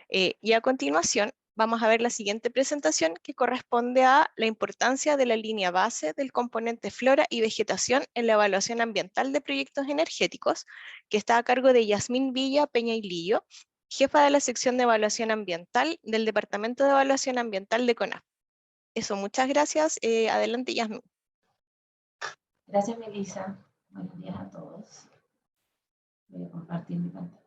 S1: Y a continuación vamos a ver la siguiente presentación que corresponde a la importancia de la línea base del componente flora y vegetación en la evaluación ambiental de proyectos energéticos, que está a cargo de Yasmín Villa Peña y Lillo, jefa de la sección de evaluación ambiental del Departamento de Evaluación Ambiental de CONAF. Eso, muchas gracias. Adelante, Yasmín.
S5: Gracias, Melissa. Buenos días a todos. Voy a compartir mi pantalla.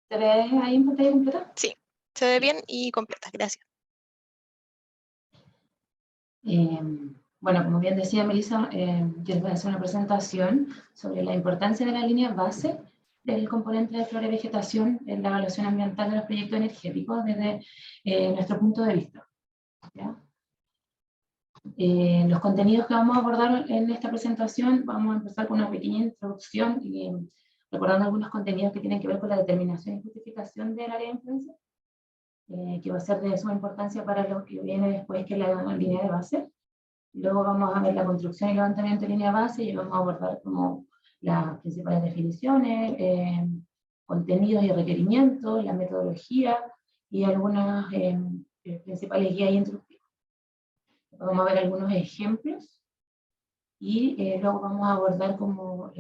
S5: ¿Se ve ahí en pantalla completa?
S1: Sí, se ve bien y completa. Gracias.
S5: Bueno, como bien decía Melissa, yo les voy a hacer una presentación sobre la importancia de la línea base del componente de flora y vegetación en la evaluación ambiental de los proyectos energéticos desde nuestro punto de vista. ¿Ya? Los contenidos que vamos a abordar en esta presentación, vamos a empezar con una pequeña introducción y recordando algunos contenidos que tienen que ver con la determinación y justificación del área de influencia, que va a ser de suma importancia para lo que viene después, que es la línea de base. Luego vamos a ver la construcción y levantamiento de línea base y vamos a abordar como las principales definiciones, contenidos y requerimientos, la metodología y algunas principales guías y instructivas. Vamos a ver algunos ejemplos y luego vamos a abordar como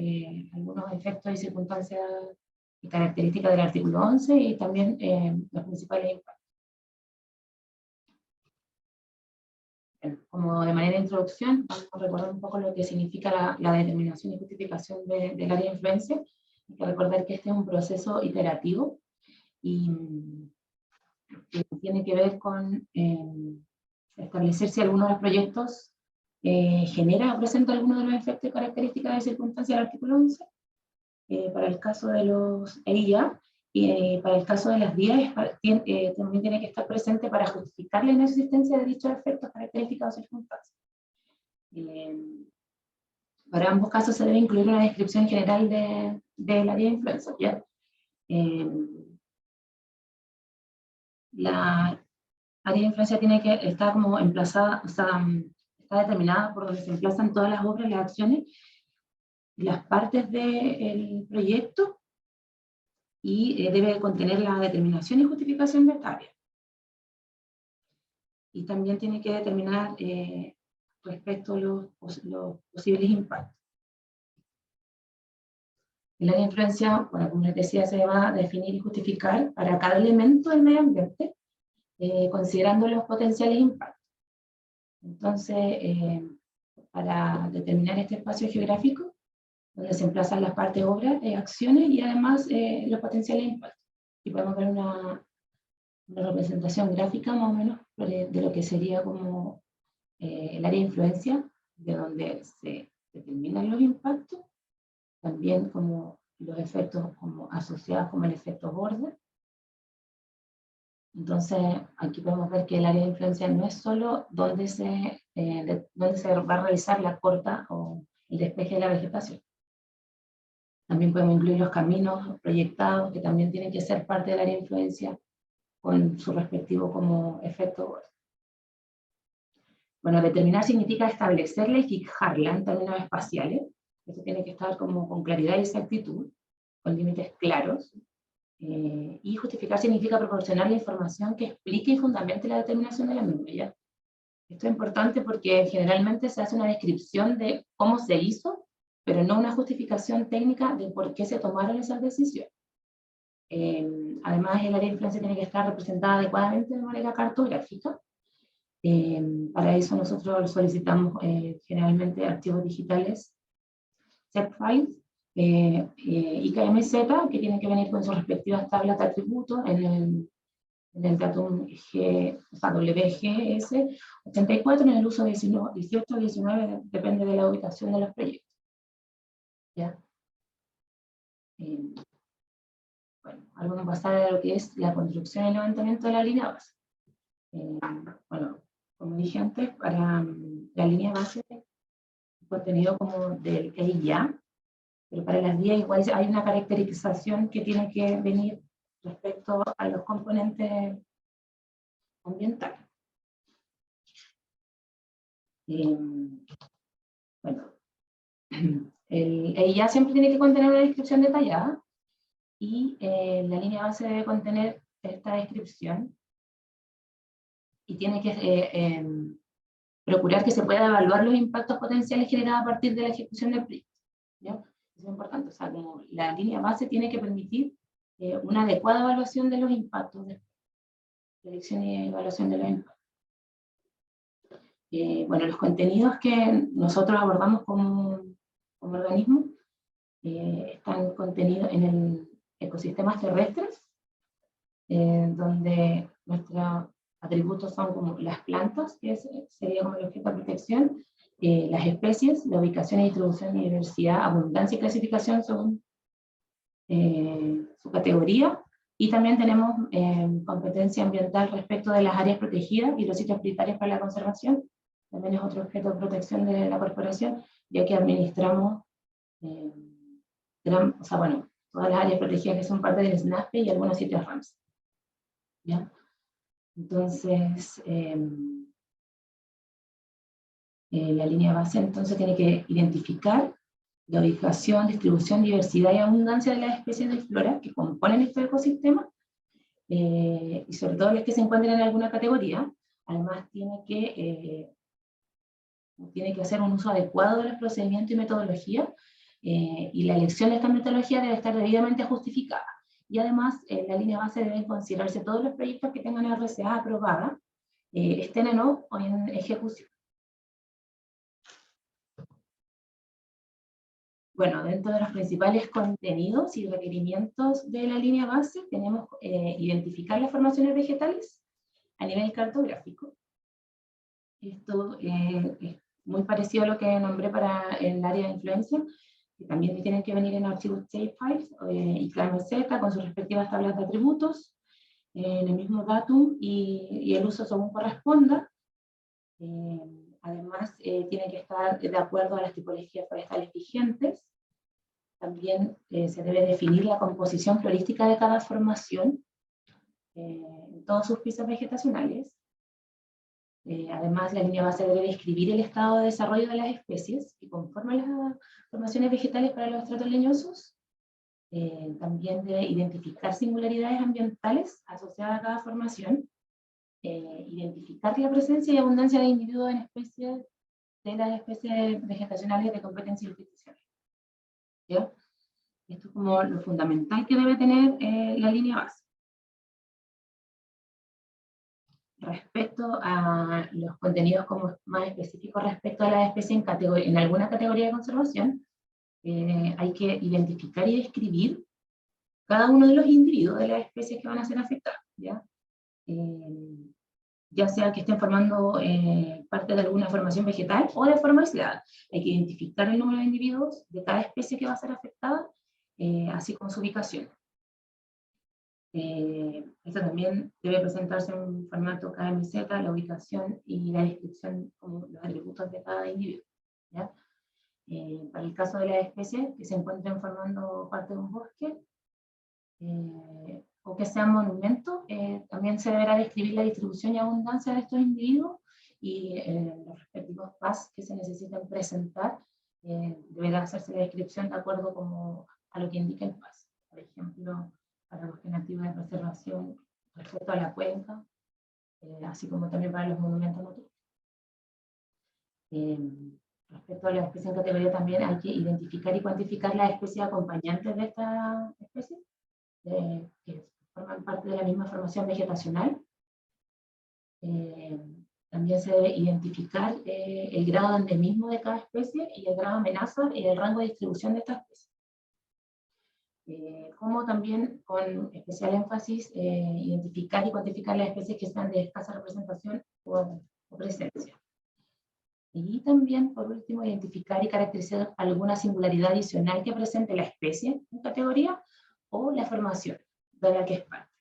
S5: algunos efectos y circunstancias y características del artículo 11 y también los principales impactos. Como de manera de introducción, vamos a recordar un poco lo que significa la determinación y justificación del área de influencia. Hay que recordar que este es un proceso iterativo y que tiene que ver con establecer si alguno de los proyectos genera o presenta alguno de los efectos y características de circunstancia del artículo 11. Para el caso de los EIA, y para el caso de las vías, también tiene que estar presente para justificar la inexistencia de dichos efectos, características o circunstancias. Para ambos casos se debe incluir una descripción general del área de influencia. ¿Ya? La área de influencia tiene que estar como emplazada, o sea, está determinada por donde se emplazan todas las obras, las acciones, las partes del proyecto, y debe contener la determinación y justificación de esta área. Y también tiene que determinar respecto a los posibles impactos. El área de influencia, bueno, como les decía, se va a definir y justificar para cada elemento del medio ambiente, considerando los potenciales impactos. Entonces, para determinar este espacio geográfico, donde se emplazan las partes, obras, acciones y además los potenciales impactos. Y podemos ver una representación gráfica más o menos de lo que sería como el área de influencia, de donde se determinan los impactos, también como los efectos como asociados como el efecto borde. Entonces, aquí podemos ver que el área de influencia no es solo donde se va a realizar la corta o el despeje de la vegetación. También podemos incluir los caminos proyectados, que también tienen que ser parte del área de influencia, con su respectivo como efecto borde. Bueno, determinar significa establecerla y fijarla en términos espaciales. Esto tiene que estar como con claridad y exactitud, con límites claros. Y justificar significa proporcionar la información que explique y fundamente la determinación de la misma. ¿Ya? Esto es importante porque generalmente se hace una descripción de cómo se hizo, pero no una justificación técnica de por qué se tomaron esas decisiones. Además, el área de influencia tiene que estar representada adecuadamente de manera cartográfica. Para eso nosotros solicitamos generalmente archivos digitales, set files, y KMZ, que tienen que venir con sus respectivas tablas de atributos en el datum WGS 84, en el uso 18 o 19, depende de la ubicación de los proyectos. ¿Ya? Bueno, algo que pasar a lo que es la construcción y levantamiento de la línea base. Bueno, como dije antes, para la línea base, el contenido como del EIA, pero para las vías igual hay una caracterización que tiene que venir respecto a los componentes ambientales. Bueno, el EIA siempre tiene que contener una descripción detallada, y la línea base debe contener esta descripción, y tiene que procurar que se pueda evaluar los impactos potenciales generados a partir de la ejecución del proyecto. ¿Ya? Eso es importante, o sea, como la línea base tiene que permitir una adecuada evaluación de los impactos, predicción y evaluación de los impactos. Bueno, los contenidos que nosotros abordamos como organismo están contenidos en el ecosistemas terrestres, donde nuestros atributos son como las plantas, que sería como el objeto de protección, las especies, la ubicación y distribución y diversidad, abundancia y clasificación según su categoría, y también tenemos competencia ambiental respecto de las áreas protegidas y los sitios prioritarios para la conservación. También es otro objeto de protección de la corporación, ya que administramos o sea, bueno, todas las áreas protegidas que son parte del SNASPE y algunos sitios RAMS. ¿Ya? Entonces, la línea base entonces tiene que identificar la ubicación, distribución, diversidad y abundancia de las especies de flora que componen este ecosistema, y sobre todo las que se encuentran en alguna categoría. Además tiene que hacer un uso adecuado de los procedimientos y metodología, y la elección de esta metodología debe estar debidamente justificada. Y además, en la línea base deben considerarse todos los proyectos que tengan RCA aprobada, estén o en ejecución. Bueno, dentro de los principales contenidos y requerimientos de la línea base, tenemos identificar las formaciones vegetales a nivel cartográfico. Esto es muy parecido a lo que nombré para el área de influencia, que también tienen que venir en archivos shapefiles y KMZ con sus respectivas tablas de atributos, en el mismo datum y el uso según corresponda. Además, tiene que estar de acuerdo a las tipologías forestales vigentes. También se debe definir la composición florística de cada formación en todos sus pisos vegetacionales. Además, la línea base debe describir el estado de desarrollo de las especies que conforman las formaciones vegetales para los estratos leñosos. También debe identificar singularidades ambientales asociadas a cada formación, identificar la presencia y abundancia de individuos en especies de las especies vegetacionales de competencia institucional. ¿Ya? Esto es como lo fundamental que debe tener la línea base. Respecto a los contenidos como más específicos respecto a las especies en alguna categoría de conservación, hay que identificar y describir cada uno de los individuos de las especies que van a ser afectadas, ¿ya? Ya sea que estén formando parte de alguna formación vegetal o de forma aislada. Hay que identificar el número de individuos de cada especie que va a ser afectada, así como su ubicación. Esto también debe presentarse en un formato KMZ, la ubicación y la descripción, como los atributos de cada individuo, ¿ya? Para el caso de las especies que se encuentren formando parte de un bosque, o que sean monumentos, también se deberá describir la distribución y abundancia de estos individuos, y los respectivos PAS que se necesiten presentar, deberá hacerse la descripción de acuerdo a lo que indica el PAS. Por ejemplo, para bosque nativo de preservación respecto a la cuenca, así como también para los monumentos naturales. Respecto a la especie en categoría también hay que identificar y cuantificar las especies acompañantes de esta especie, que forman parte de la misma formación vegetacional. También se debe identificar el grado de endemismo de cada especie y el grado de amenaza y el rango de distribución de esta especie. Como también, con especial énfasis, identificar y cuantificar las especies que están de escasa representación o presencia. Y también, por último, identificar y caracterizar alguna singularidad adicional que presente la especie en categoría o la formación de la que es parte.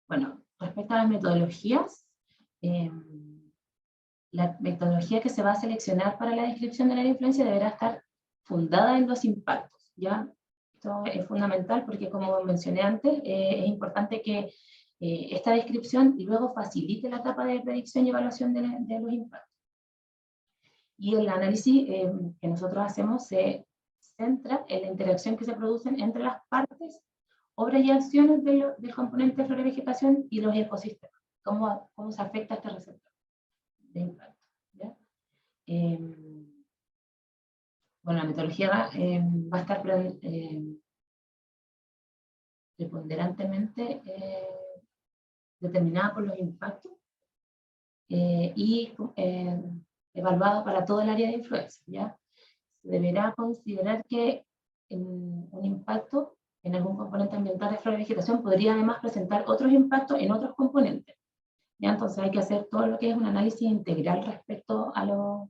S5: Bueno, respecto a las metodologías, la metodología que se va a seleccionar para la descripción de la influencia deberá estar fundada en los impactos, ¿ya? Esto es fundamental porque, como mencioné antes, es importante que esta descripción luego facilite la etapa de predicción y evaluación de los impactos. Y el análisis que nosotros hacemos se centra en la interacción que se producen entre las partes, obras y acciones del componente de flora y vegetación y los ecosistemas. Cómo se afecta este receptor de impacto, ¿ya? Bueno, la metodología va a estar preponderantemente determinada por los impactos y evaluada para todo el área de influencia, ¿ya? Se deberá considerar que un impacto en algún componente ambiental de flora y vegetación podría además presentar otros impactos en otros componentes, ¿ya? Entonces hay que hacer todo lo que es un análisis integral respecto a los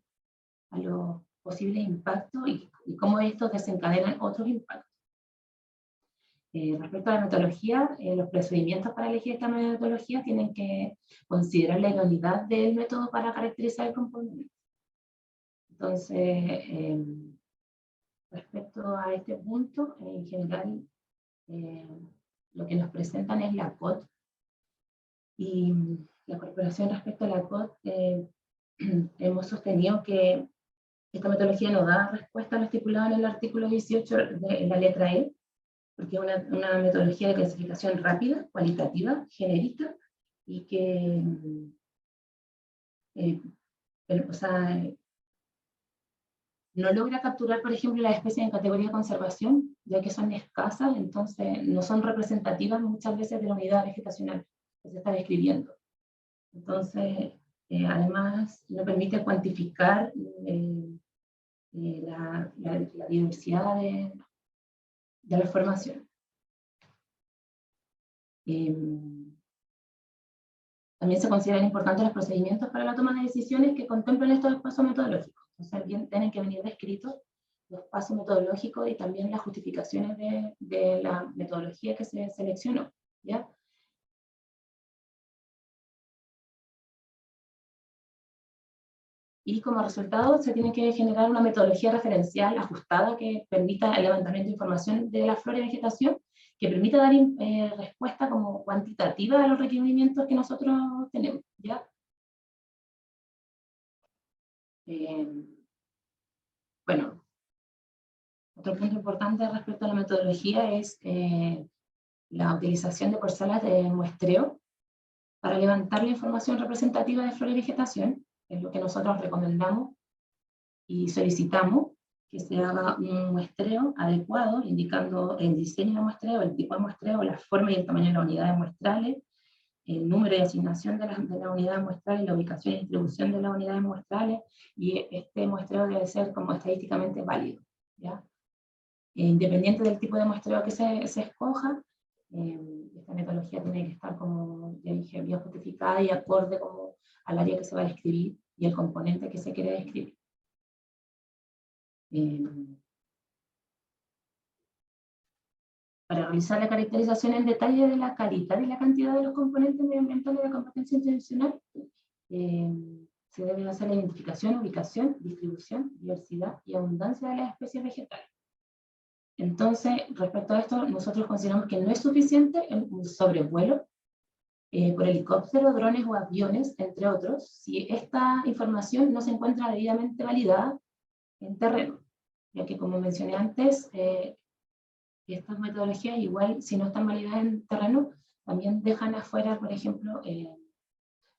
S5: posibles impactos y cómo estos desencadenan otros impactos. Respecto a la metodología, los procedimientos para elegir esta metodología tienen que considerar la idoneidad del método para caracterizar el componente. Entonces, respecto a este punto, en general, lo que nos presentan es la COT, y la corporación respecto a la COT, hemos sostenido que esta metodología no da respuesta a lo estipulado en el artículo 18 en la letra E, porque es una metodología de clasificación rápida, cualitativa, genérica, y que no logra capturar, por ejemplo, las especies en categoría de conservación, ya que son escasas, entonces no son representativas muchas veces de la unidad vegetacional que se está describiendo. Entonces, además, no permite cuantificar la diversidad de la formación. También se consideran importantes los procedimientos para la toma de decisiones que contemplan estos pasos metodológicos. Entonces, tienen que venir descritos los pasos metodológicos y también las justificaciones de la metodología que se seleccionó, ¿ya? Y como resultado se tiene que generar una metodología referencial ajustada que permita el levantamiento de información de la flora y vegetación, que permita dar respuesta como cuantitativa a los requerimientos que nosotros tenemos, ¿ya? Bueno, otro punto importante respecto a la metodología es la utilización de parcelas de muestreo para levantar la información representativa de flora y vegetación, es lo que nosotros recomendamos y solicitamos, que se haga un muestreo adecuado, indicando el diseño de muestreo, el tipo de muestreo, la forma y el tamaño de las unidades muestrales, el número y asignación de las unidades muestrales, la ubicación y distribución de las unidades muestrales, y este muestreo debe ser como estadísticamente válido, ¿ya? Independiente del tipo de muestreo que se escoja, esta metodología tiene que estar, como ya dije, bien justificada y acorde como al área que se va a describir y el componente que se quiere describir. Para realizar la caracterización en detalle de la calidad y la cantidad de los componentes medioambientales de la competencia institucional, se debe hacer la identificación, ubicación, distribución, diversidad y abundancia de las especies vegetales. Entonces, respecto a esto, nosotros consideramos que no es suficiente un sobrevuelo por helicóptero, drones o aviones, entre otros, si esta información no se encuentra debidamente validada en terreno, ya que, como mencioné antes, estas metodologías, igual si no están validadas en terreno, también dejan afuera, por ejemplo,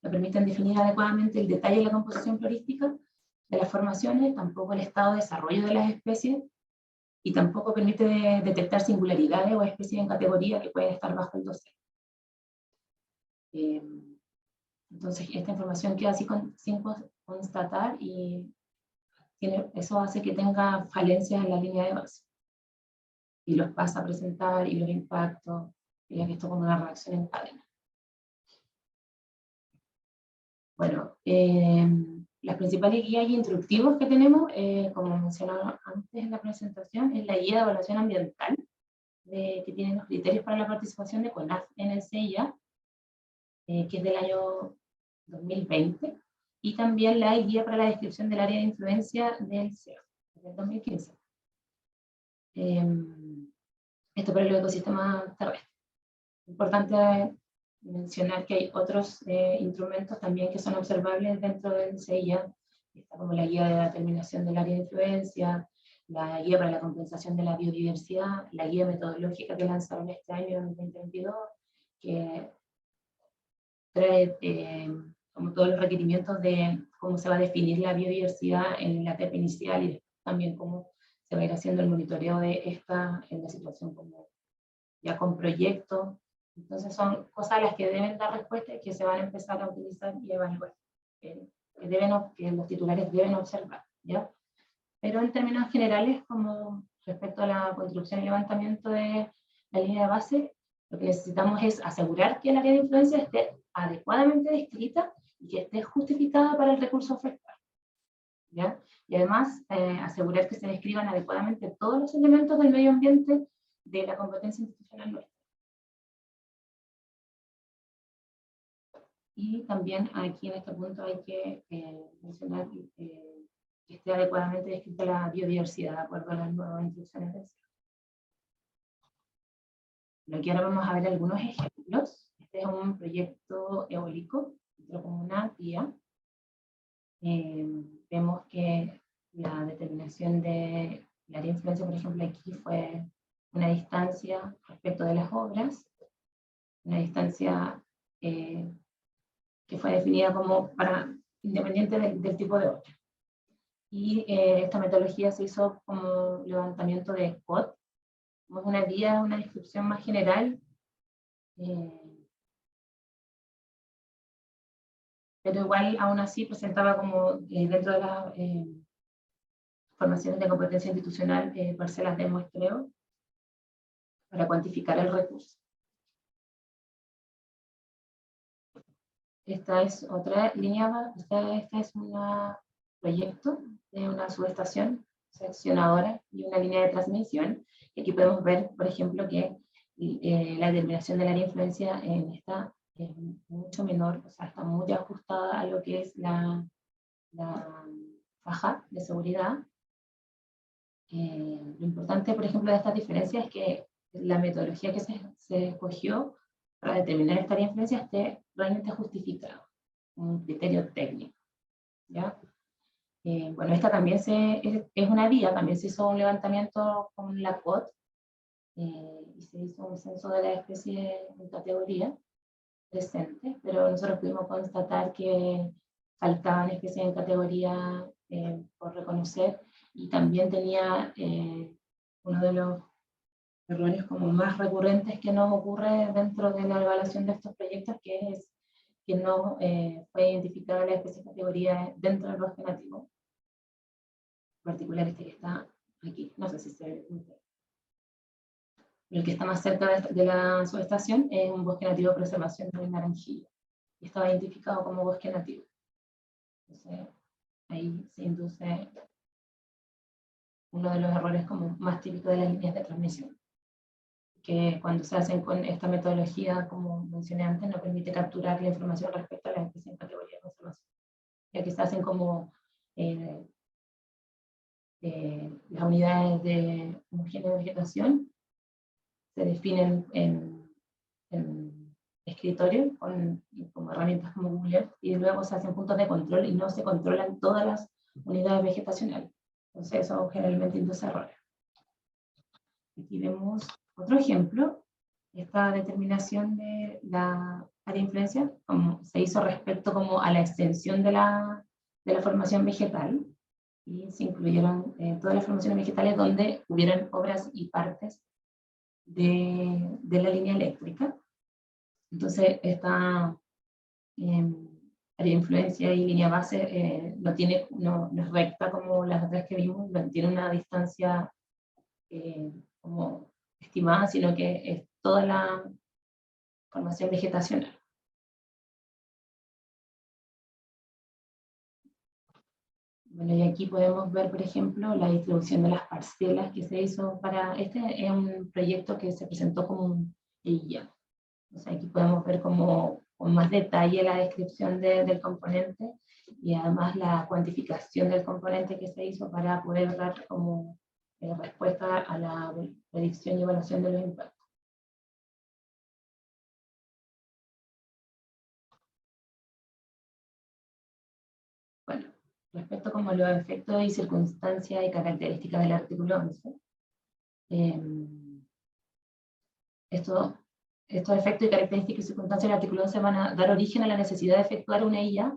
S5: no permiten definir adecuadamente el detalle de la composición florística de las formaciones, tampoco el estado de desarrollo de las especies, y tampoco permite detectar singularidades o especies en categoría que pueden estar bajo el dossier. Entonces, esta información queda así sin constatar, y eso hace que tenga falencias en la línea de base. Y los pasa a presentar, y los impactos, ya que esto como una reacción en cadena. Bueno, las principales guías y instructivos que tenemos, como mencionaba antes en la presentación, es la guía de evaluación ambiental, que tiene los criterios para la participación de CONAF en el CIA, que es del año 2020, y también la guía para la descripción del área de influencia del CIA, del 2015. Esto para el ecosistema terrestre. Importante mencionar que hay otros instrumentos también que son observables dentro del CIA, está como la guía de determinación del área de influencia, la guía para la compensación de la biodiversidad, la guía metodológica que lanzaron este año, en 2022, que trae como todos los requerimientos de cómo se va a definir la biodiversidad en la etapa inicial, y también cómo se va a ir haciendo el monitoreo de esta en la situación como ya con proyectos. Entonces son cosas a las que deben dar respuesta y que se van a empezar a utilizar y evaluar, que los titulares deben observar, ¿ya? Pero en términos generales, como respecto a la construcción y levantamiento de la línea de base, lo que necesitamos es asegurar que el área de influencia esté adecuadamente descrita y que esté justificada para el recurso forestal, ¿ya? Y además, asegurar que se describan adecuadamente todos los elementos del medio ambiente de la competencia institucional nuestra. Y también aquí en este punto hay que mencionar que esté adecuadamente descrita la biodiversidad de acuerdo a las nuevas instrucciones del CIO. Aquí ahora vamos a ver algunos ejemplos. Este es un proyecto eólico, como una guía. Vemos que la determinación de la área de influencia, por ejemplo, aquí fue una distancia respecto de las obras, una distancia que fue definida como independiente del tipo de obra. Y esta metodología se hizo como levantamiento de COD, como una guía, una descripción más general, pero igual aún así presentaba como dentro de las formaciones de competencia institucional parcelas de muestreo para cuantificar el recurso. Esta es otra línea, esta es un proyecto de una subestación seccionadora y una línea de transmisión. Y aquí podemos ver, por ejemplo, que la determinación del área de influencia en esta es mucho menor, o sea, está muy ajustada a lo que es la faja de seguridad. Lo importante, por ejemplo, de estas diferencias es que la metodología que se escogió para determinar esta área de influencia esté realmente justificado, un criterio técnico, ¿ya? Bueno, esta también es una vía, también se hizo un levantamiento con la COD, y se hizo un censo de la especie en categoría presente, pero nosotros pudimos constatar que faltaban especies en categoría por reconocer, y también tenía uno de los errores como más recurrentes que nos ocurre dentro de la evaluación de estos proyectos, que es que no fue identificada la especie de categoría dentro del bosque nativo. En particular este que está aquí, no sé si se ve. El que está más cerca de la subestación es un bosque nativo de preservación de Naranjillo, y estaba identificado como bosque nativo. Entonces, ahí se induce uno de los errores como más típicos de las líneas de transmisión, que cuando se hacen con esta metodología, como mencioné antes, no permite capturar la información respecto a las especies en categoría de conservación, ya que se hacen como las unidades de homogénea de vegetación, se definen en escritorio como herramientas como Google, y luego se hacen puntos de control y no se controlan todas las unidades vegetacionales. Entonces eso generalmente induce errores. Aquí vemos otro ejemplo. Esta determinación de la área de influencia como se hizo respecto como a la extensión de la formación vegetal, y se incluyeron todas las formaciones vegetales donde hubieran obras y partes de la línea eléctrica. Entonces esta área de influencia y línea base no es recta como las otras que vimos, no tiene una distancia como estimada, sino que es toda la formación vegetacional. Bueno, y aquí podemos ver, por ejemplo, la distribución de las parcelas que se hizo para... Este es un proyecto que se presentó como un EIA. O sea, aquí podemos ver como con más detalle la descripción del componente, y además la cuantificación del componente que se hizo para poder dar como respuesta a la predicción y evaluación de los impactos. Bueno, respecto como a los efectos y circunstancias y características del artículo 11, estos efectos y características y circunstancias del artículo 11 van a dar origen a la necesidad de efectuar una EIA,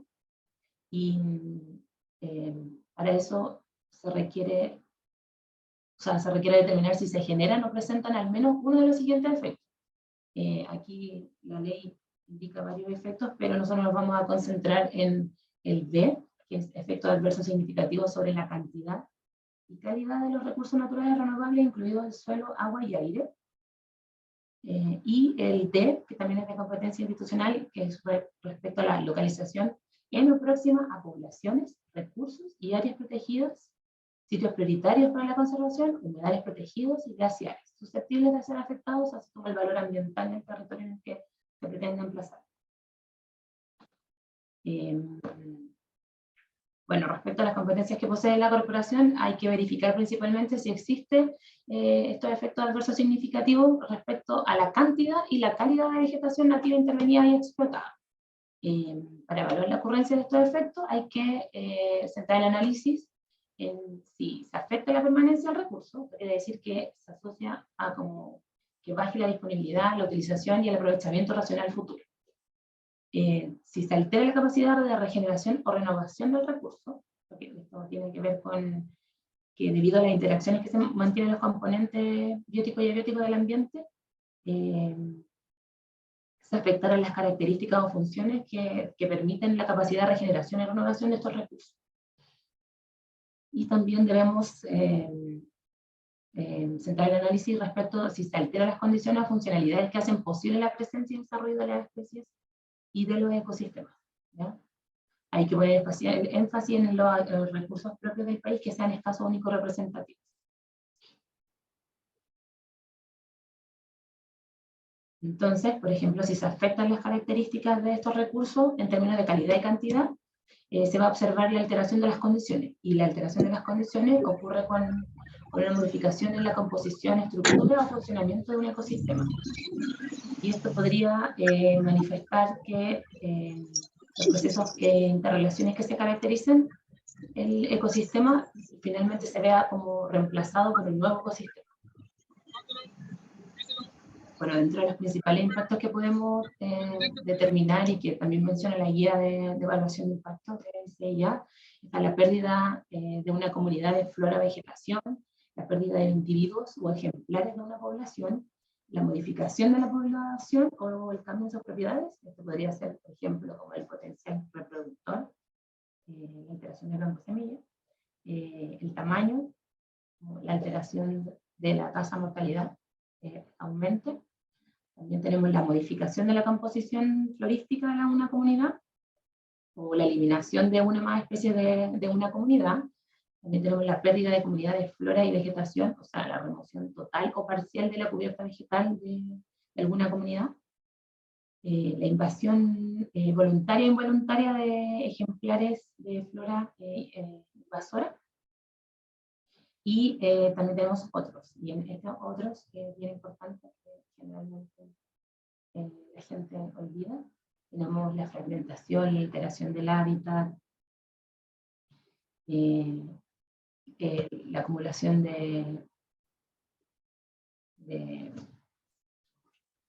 S5: y para eso se requiere determinar si se generan o presentan al menos uno de los siguientes efectos. Aquí la ley indica varios efectos, pero nosotros nos vamos a concentrar en el B, que es efectos adversos significativos sobre la cantidad y calidad de los recursos naturales renovables, incluidos el suelo, agua y aire. Y el D, que también es de competencia institucional, que es respecto a la localización en o próxima a poblaciones, recursos y áreas protegidas, sitios prioritarios para la conservación, humedales protegidos y glaciares, susceptibles de ser afectados, así como el valor ambiental del territorio en el que se pretende emplazar. Bueno, respecto a las competencias que posee la corporación, hay que verificar principalmente si existen estos efectos adversos significativos respecto a la cantidad y la calidad de vegetación nativa intervenida y explotada. Para evaluar la ocurrencia de estos efectos hay que centrar el análisis en si se afecta la permanencia del recurso, quiere decir que se asocia a como que baje la disponibilidad, la utilización y el aprovechamiento racional futuro. Si se altera la capacidad de regeneración o renovación del recurso, porque esto tiene que ver con que debido a las interacciones que se mantienen los componentes bióticos y abióticos del ambiente, se afectarán las características o funciones que permiten la capacidad de regeneración y renovación de estos recursos. Y también debemos centrar el análisis respecto a si se alteran las condiciones o funcionalidades que hacen posible la presencia y desarrollo de las especies y de los ecosistemas, ¿ya? Hay que poner énfasis en los recursos propios del país que sean escasos, únicos, representativos. Entonces, por ejemplo, si se afectan las características de estos recursos en términos de calidad y cantidad, se va a observar la alteración de las condiciones, y la alteración de las condiciones ocurre con una modificación en la composición, estructura o funcionamiento de un ecosistema. Y esto podría manifestar que los procesos interrelaciones que se caracterizan el ecosistema finalmente se vea como reemplazado por un nuevo ecosistema. Bueno, dentro de los principales impactos que podemos determinar y que también menciona la guía de evaluación de impactos de CIA, Está la pérdida de una comunidad de flora-vegetación, la pérdida de individuos o ejemplares de una población, la modificación de la población o el cambio de sus propiedades. Esto podría ser, por ejemplo, como el potencial reproductor, la alteración de rango-semilla, el tamaño, la alteración de la tasa de mortalidad aumente. También tenemos la modificación de la composición florística de una comunidad, o la eliminación de una más especie de una comunidad. También tenemos la pérdida de comunidades de flora y vegetación, o sea, la remoción total o parcial de la cubierta vegetal de alguna comunidad. La invasión voluntaria e involuntaria de ejemplares de flora invasora. Y también tenemos otros, y en estos otros, que es bien importante, que generalmente la gente olvida, tenemos la fragmentación, la alteración del hábitat, la acumulación de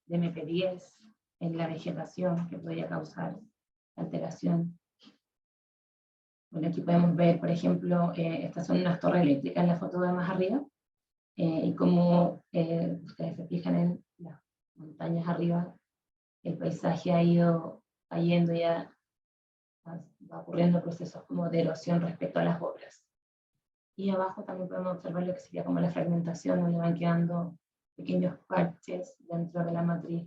S5: MP10 en la vegetación, que podría causar alteración. Bueno, aquí podemos ver, por ejemplo, estas son unas torres eléctricas en la foto de más arriba, y como ustedes se fijan en las montañas arriba, el paisaje ha ido cayendo, ya va ocurriendo procesos como de erosión respecto a las obras. Y abajo también podemos observar lo que sería como la fragmentación, donde van quedando pequeños parches dentro de la matriz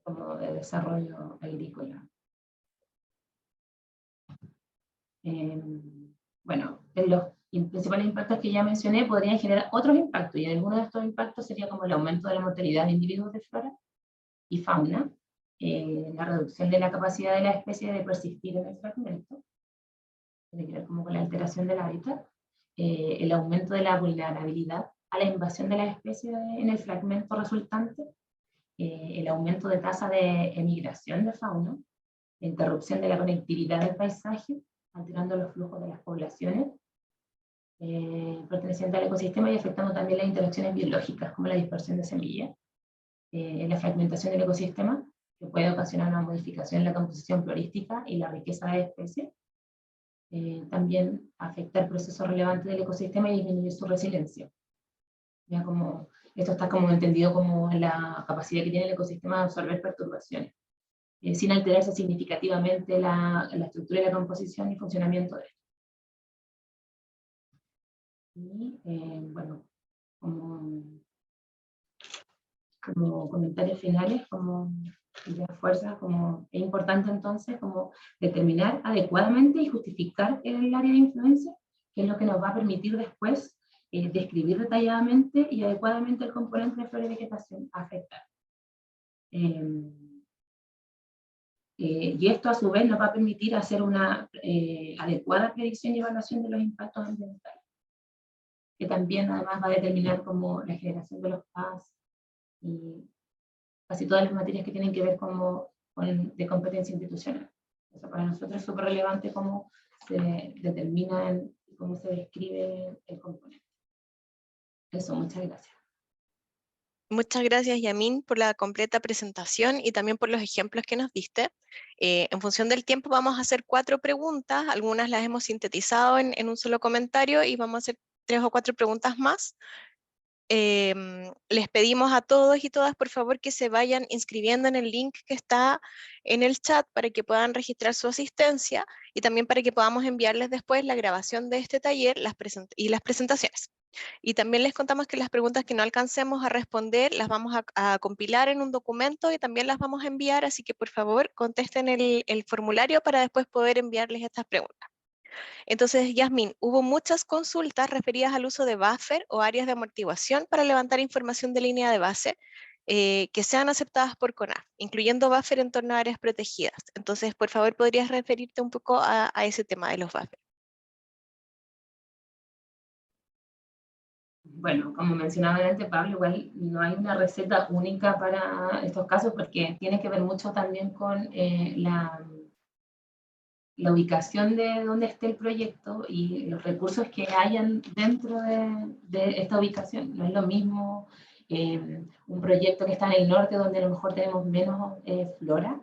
S5: como de desarrollo agrícola. Bueno, los principales impactos que ya mencioné podrían generar otros impactos, y algunos de estos impactos sería como el aumento de la mortalidad de individuos de flora y fauna, la reducción de la capacidad de la especie de persistir en el fragmento, tiene que ver como con la alteración del hábitat, el aumento de la vulnerabilidad a la invasión de las especies en el fragmento resultante, el aumento de tasa de emigración de fauna, la interrupción de la conectividad del paisaje, alterando los flujos de las poblaciones pertenecientes al ecosistema y afectando también las interacciones biológicas, como la dispersión de semillas, la fragmentación del ecosistema, que puede ocasionar una modificación en la composición florística y la riqueza de especies, también afectar procesos relevantes del ecosistema y disminuir su resiliencia. Ya como, esto está como entendido como la capacidad que tiene el ecosistema de absorber perturbaciones, sin alterarse significativamente la estructura y la composición y funcionamiento de esto. Y bueno, como comentarios finales, como ideas fuerzas, como es importante entonces como determinar adecuadamente y justificar el área de influencia, que es lo que nos va a permitir después describir detalladamente y adecuadamente el componente de flora y vegetación a afectar. Y esto a su vez nos va a permitir hacer una adecuada predicción y evaluación de los impactos ambientales, que también además va a determinar como la generación de los PAS y casi todas las materias que tienen que ver como de competencia institucional. Eso para nosotros es súper relevante cómo se determina y cómo se describe el componente. Eso, muchas gracias.
S1: Muchas gracias, Yamin, por la completa presentación y también por los ejemplos que nos diste. En función del tiempo vamos a hacer 4 preguntas, algunas las hemos sintetizado en un solo comentario y vamos a hacer 3 o 4 preguntas más. Les pedimos a todos y todas, por favor, que se vayan inscribiendo en el link que está en el chat para que puedan registrar su asistencia y también para que podamos enviarles después la grabación de este taller y las presentaciones. Y también les contamos que las preguntas que no alcancemos a responder las vamos a compilar en un documento y también las vamos a enviar, así que por favor contesten el formulario para después poder enviarles estas preguntas. Entonces, Yasmin, hubo muchas consultas referidas al uso de buffer o áreas de amortiguación para levantar información de línea de base que sean aceptadas por CONAF, incluyendo buffer en torno a áreas protegidas. Entonces, por favor, ¿podrías referirte un poco a ese tema de los buffers?
S5: Bueno, como mencionaba antes Pablo, igual no hay una receta única para estos casos porque tiene que ver mucho también con la ubicación de donde esté el proyecto y los recursos que hayan dentro de esta ubicación. No es lo mismo un proyecto que está en el norte donde a lo mejor tenemos menos flora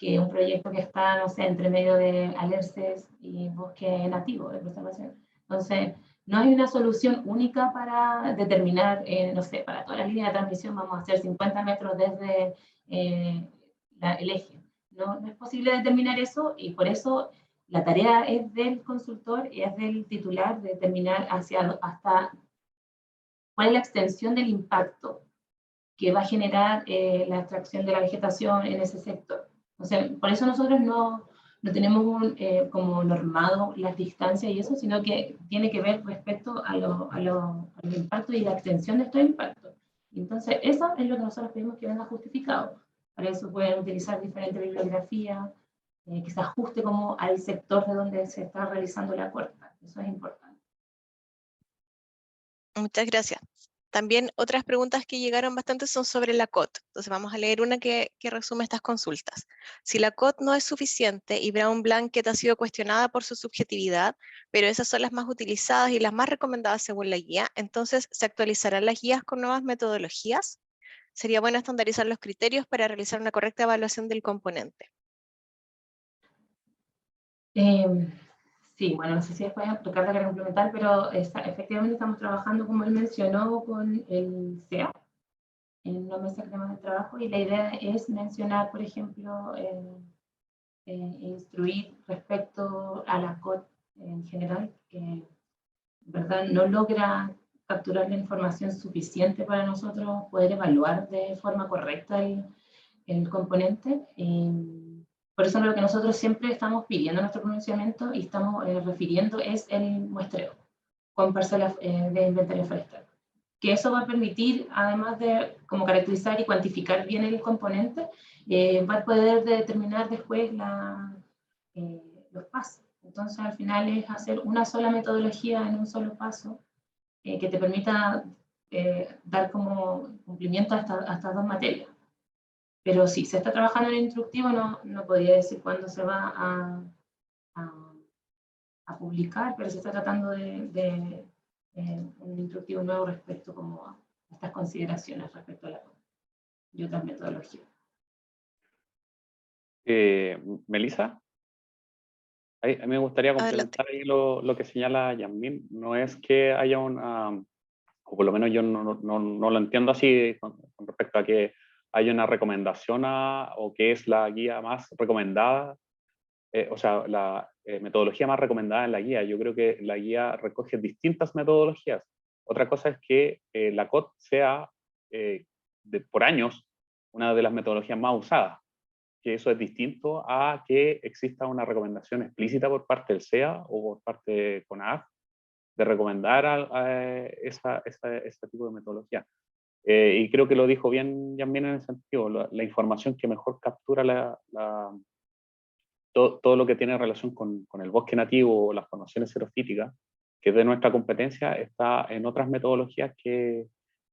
S5: que un proyecto que está, no sé, entre medio de alerces y bosque nativo de conservación. Entonces, no hay una solución única para determinar, no sé, para toda la línea de transmisión vamos a hacer 50 metros desde el eje. No, no es posible determinar eso y por eso la tarea es del consultor y es del titular de determinar hasta cuál es la extensión del impacto que va a generar la extracción de la vegetación en ese sector. O sea, por eso nosotros no tenemos como normado las distancias y eso, sino que tiene que ver respecto a los impactos y la extensión de estos impactos. Entonces, eso es lo que nosotros pedimos que venga justificado. Para eso pueden utilizar diferentes bibliografías, que se ajuste como al sector de donde se está realizando la corta. Eso es importante.
S1: Muchas gracias. También otras preguntas que llegaron bastante son sobre la COT. Entonces vamos a leer una que resume estas consultas. Si la COT no es suficiente y Brown Blanket ha sido cuestionada por su subjetividad, pero esas son las más utilizadas y las más recomendadas según la guía, entonces ¿se actualizarán las guías con nuevas metodologías? Sería bueno estandarizar los criterios para realizar una correcta evaluación del componente.
S5: Sí, bueno, no sé si después Ricardo quiere complementar, pero efectivamente estamos trabajando, como él mencionó, con el CEA, en una mesa que tenemos de trabajo, y la idea es mencionar, por ejemplo, instruir respecto a la COT en general, que ¿verdad? No logra capturar la información suficiente para nosotros poder evaluar de forma correcta el componente. Por eso lo que nosotros siempre estamos pidiendo en nuestro pronunciamiento y estamos refiriendo es el muestreo con parcelas de inventario forestal. Que eso va a permitir, además de como caracterizar y cuantificar bien el componente, va a poder determinar después los pasos. Entonces, al final es hacer una sola metodología en un solo paso que te permita dar como cumplimiento a estas dos materias. Pero sí, se está trabajando en el instructivo, no podría decir cuándo se va a publicar, pero se está tratando de un instructivo nuevo respecto como a estas consideraciones respecto a la y otras metodologías.
S4: Melissa, a mí me gustaría
S1: Adelante.
S4: complementar ahí lo que señala Yasmin. No es que haya una, o por lo menos yo no lo entiendo así con respecto a que haya una recomendación o que es la guía más recomendada, o sea, la metodología más recomendada en la guía. Yo creo que la guía recoge distintas metodologías. Otra cosa es que la COT sea por años una de las metodologías más usadas, que eso es distinto a que exista una recomendación explícita por parte del CEA o por parte de CONAF de recomendar este tipo de metodología. Y creo que lo dijo bien en el sentido, la información que mejor captura todo lo que tiene relación con el bosque nativo o las formaciones xerofíticas, que es de nuestra competencia, está en otras metodologías que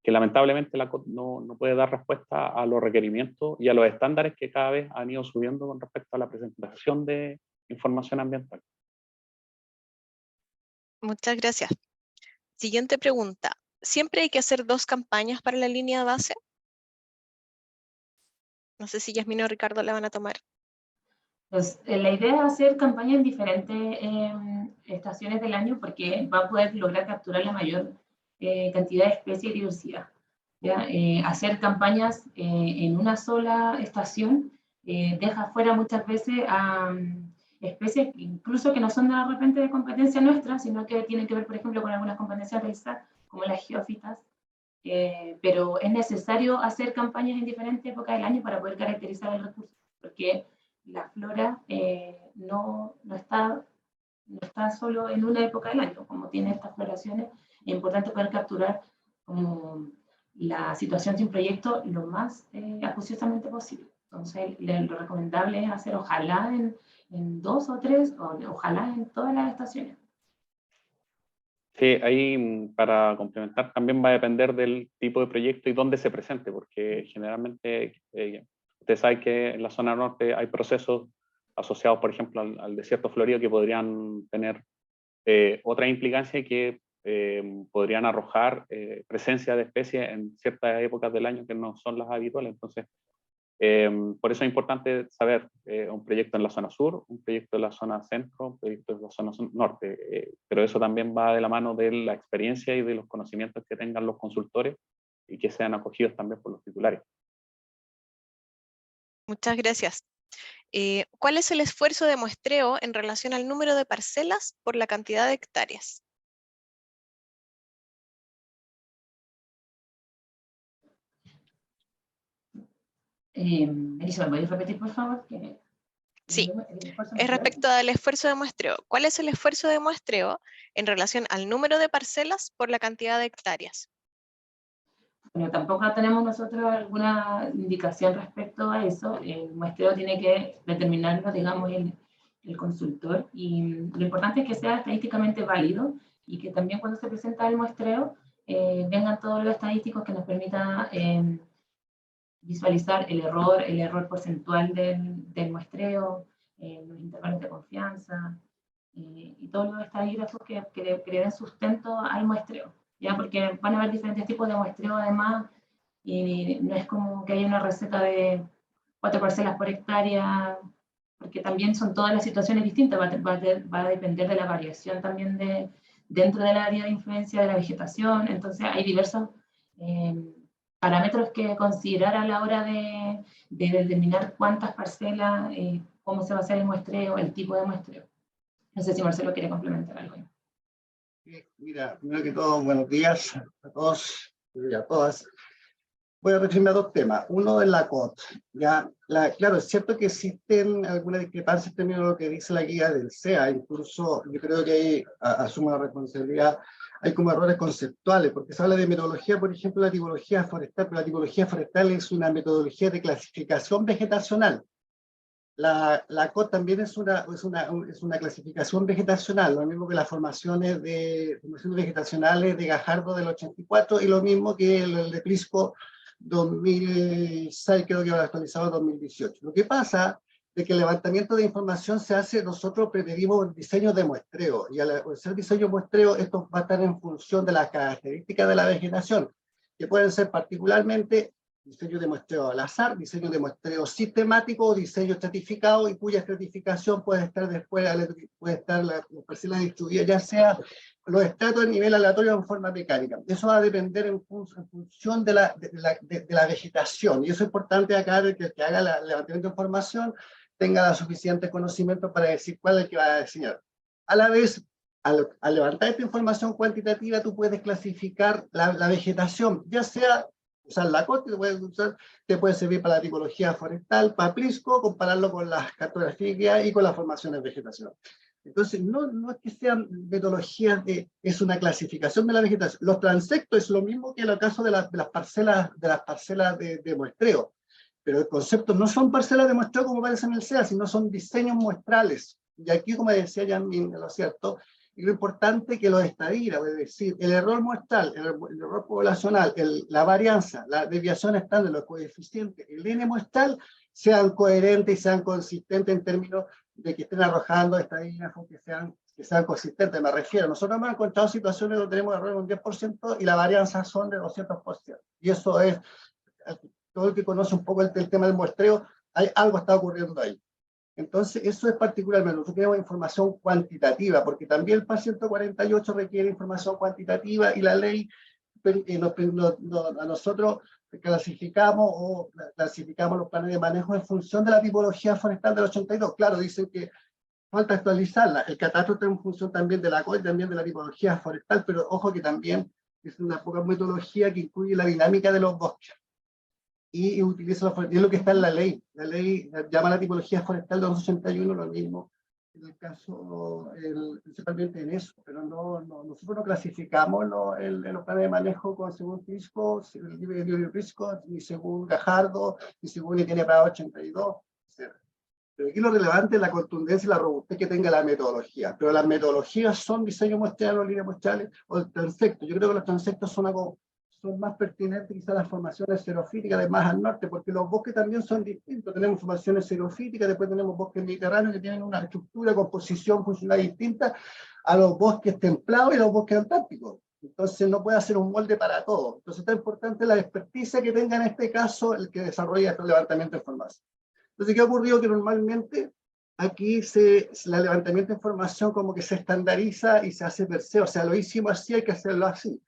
S4: lamentablemente la COT no puede dar respuesta a los requerimientos y a los estándares que cada vez han ido subiendo con respecto a la presentación de información ambiental.
S1: Muchas gracias. Siguiente pregunta. ¿Siempre hay que hacer 2 campañas para la línea de base? No sé si Yasmin o Ricardo la van a tomar.
S5: Pues, la idea es hacer campañas en diferentes estaciones del año porque va a poder lograr capturar la mayor cantidad de especies y diversidad. ¿Ya? Hacer campañas en una sola estación deja fuera muchas veces a especies incluso que no son de repente de competencia nuestra, sino que tienen que ver, por ejemplo, con algunas competencias del SAC, como las geófitas. Pero es necesario hacer campañas en diferentes épocas del año para poder caracterizar el recurso, porque la flora no está solo en una época del año, como tiene estas floraciones, es importante poder capturar como la situación sin proyecto lo más acuciosamente posible. Entonces, lo recomendable es hacer ojalá en 2 o 3, o ojalá en todas las estaciones.
S4: Sí, ahí para complementar también va a depender del tipo de proyecto y dónde se presente, porque generalmente usted sabe que en la zona norte hay procesos asociados, por ejemplo, al desierto florido que podrían tener otra implicancia que podrían arrojar presencia de especies en ciertas épocas del año que no son las habituales. Entonces, Por eso es importante saber un proyecto en la zona sur, un proyecto en la zona centro, un proyecto en la zona norte, pero eso también va de la mano de la experiencia y de los conocimientos que tengan los consultores y que sean acogidos también por los titulares.
S1: Muchas gracias. ¿Cuál es el esfuerzo de muestreo en relación al número de parcelas por la cantidad de hectáreas?
S5: Melissa, ¿me podéis repetir, por favor?
S1: Sí, es respecto al esfuerzo de muestreo. ¿Cuál es el esfuerzo de muestreo en relación al número de parcelas por la cantidad de hectáreas?
S5: Bueno, tampoco tenemos nosotros alguna indicación respecto a eso. El muestreo tiene que determinarlo, digamos, el consultor. Y lo importante es que sea estadísticamente válido y que también cuando se presenta el muestreo vengan todos los estadísticos que nos permitan visualizar el error porcentual del muestreo, los intervalos de confianza y todos los estadígrafos que le den sustento al muestreo. ¿Ya? Porque van a haber diferentes tipos de muestreo además, y no es como que haya una receta de 4 parcelas por hectárea, porque también son todas las situaciones distintas, va a depender de la variación también dentro del área de influencia de la vegetación, entonces hay diversos parámetros que considerar a la hora de determinar cuántas parcelas, cómo se va a hacer el muestreo, el tipo de muestreo. No sé si Marcelo quiere complementar algo.
S6: Mira, primero que todo, buenos días a todos y a todas. Voy a referirme a dos temas. Uno es la COT. Claro, es cierto que existen algunas discrepancias en términos de lo que dice la guía del CEA. Incluso yo creo que ahí asumo la responsabilidad. Hay como errores conceptuales, porque se habla de metodología, por ejemplo, la tipología forestal, pero la tipología forestal es una metodología de clasificación vegetacional. La COT también es una clasificación vegetacional, lo mismo que las formaciones vegetacionales de Gajardo del 84 y lo mismo que el de Prisco 2006, creo que va actualizado en 2018. Lo que pasa es que el levantamiento de información se hace, nosotros preferimos el diseño de muestreo, y al hacer diseño de muestreo, esto va a estar en función de las características de la vegetación, que pueden ser particularmente diseño de muestreo al azar, diseño de muestreo sistemático o diseño estratificado, y cuya estratificación puede estar después, puede estar la parcela distribuida, ya sea los estratos a nivel aleatorio o en forma mecánica. Eso va a depender en función de la vegetación, y eso es importante acá, que el que haga el levantamiento de información tenga la suficiente conocimiento para decir cuál es el que va a diseñar. A la vez, al levantar esta información cuantitativa, tú puedes clasificar la vegetación, ya sea usar la COT, te puede servir para la tipología forestal, para Prisco, compararlo con las cartografías y con las formaciones de vegetación. Entonces, no es que sean metodologías es una clasificación de la vegetación. Los transectos es lo mismo que en el caso de las parcelas de muestreo, pero el concepto no son parcelas de muestreo como parece en el CEA, sino son diseños muestrales. Y aquí, como decía Yasmin, lo cierto, y lo importante que los estadígrafos, es decir, el error muestral, el error poblacional, la varianza, la desviación estándar, los coeficientes, el N muestral, sean coherentes y sean consistentes en términos de que estén arrojando estadígrafos que sean consistentes. Me refiero, nosotros hemos encontrado situaciones donde tenemos errores de un 10% y la varianza son de 200%. Y eso es, todo el que conoce un poco el tema del muestreo, algo está ocurriendo ahí. Entonces, eso es particularmente, nosotros queremos información cuantitativa, porque también el PAS 148 requiere información cuantitativa y la ley a nosotros clasificamos los planes de manejo en función de la tipología forestal del 82. Claro, dicen que falta actualizarla. El catastro está en función también de la COI, también de la tipología forestal, pero ojo que también es una poca metodología que incluye la dinámica de los bosques. Y utiliza es lo que está en la ley. La ley llama la tipología forestal de 281 lo mismo, en el caso, principalmente en eso, pero nosotros no clasificamos los planes de manejo según Prisco, el libro de Prisco, ni según Gajardo, ni según Itinerary para 82, etc. Pero aquí lo relevante es la contundencia y la robustez que tenga la metodología, pero las metodologías son diseño muestral o líneas muestrales o el transecto. Yo creo que los transectos son más pertinentes quizás las formaciones xerofíticas de más al norte, porque los bosques también son distintos. Tenemos formaciones xerofíticas, después tenemos bosques mediterráneos que tienen una estructura, composición funcional distinta a los bosques templados y los bosques antárticos. Entonces no puede hacer un molde para todo. Entonces es importante la experticia que tenga en este caso el que desarrolla este levantamiento de información. Entonces, ¿qué ha ocurrido? Que normalmente aquí el levantamiento de información como que se estandariza y se hace per se, o sea, lo hicimos así, hay que hacerlo así.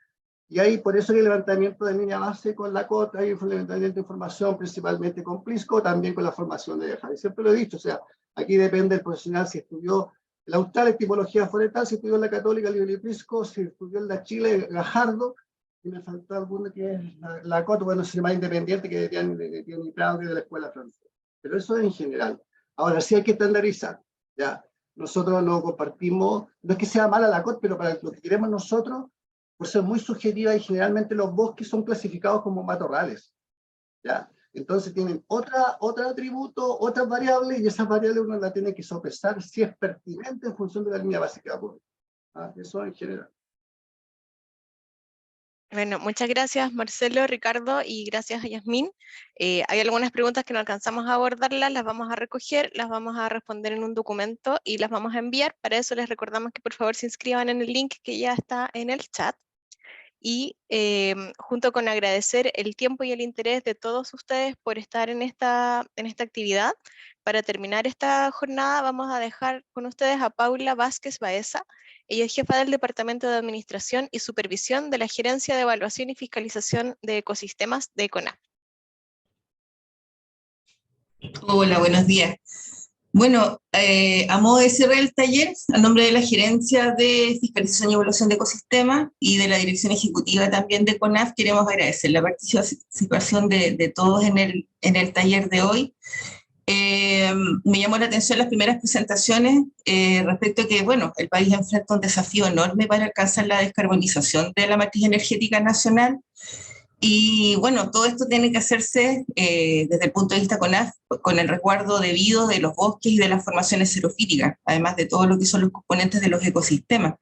S6: Y ahí, por eso hay el levantamiento de línea base con la COT, hay el levantamiento de información principalmente con Plisco, también con la formación de EJA. Y siempre lo he dicho, o sea, aquí depende del profesional si estudió la Austral en tipología forestal, si estudió en la Católica, Libre y Plisco, si estudió en la Chile, Gajardo, y me faltó alguna que es la COT, bueno, se llama independiente, que tiene Prado, que es de la escuela francesa. Pero eso es en general. Ahora sí hay que estandarizar, ¿ya? Nosotros no compartimos, no es que sea mala la COT, pero para lo que queremos nosotros, por ser muy subjetiva, y generalmente los bosques son clasificados como matorrales, ¿ya? Entonces tienen otro atributo, otras variables, y esas variables uno las tiene que sopesar si es pertinente en función de la línea básica. Eso en general.
S1: Bueno, muchas gracias Marcelo, Ricardo y gracias a Yasmín. Hay algunas preguntas que no alcanzamos a abordarlas, las vamos a recoger, las vamos a responder en un documento y las vamos a enviar. Para eso les recordamos que por favor se inscriban en el link que ya está en el chat. Y junto con agradecer el tiempo y el interés de todos ustedes por estar en esta actividad, para terminar esta jornada vamos a dejar con ustedes a Paula Vázquez Baeza. Ella es jefa del Departamento de Administración y Supervisión de la Gerencia de Evaluación y Fiscalización de Ecosistemas de CONAF.
S7: Hola, buenos días. Bueno, a modo de cierre del taller, a nombre de la Gerencia de Fiscalización y Evaluación de Ecosistemas y de la Dirección Ejecutiva también de CONAF, queremos agradecer la participación de todos en el taller de hoy. Me llamó la atención las primeras presentaciones respecto a que, bueno, el país enfrenta un desafío enorme para alcanzar la descarbonización de la matriz energética nacional. Y bueno, todo esto tiene que hacerse desde el punto de vista CONAF, con el resguardo debido de los bosques y de las formaciones xerófilas, además de todo lo que son los componentes de los ecosistemas.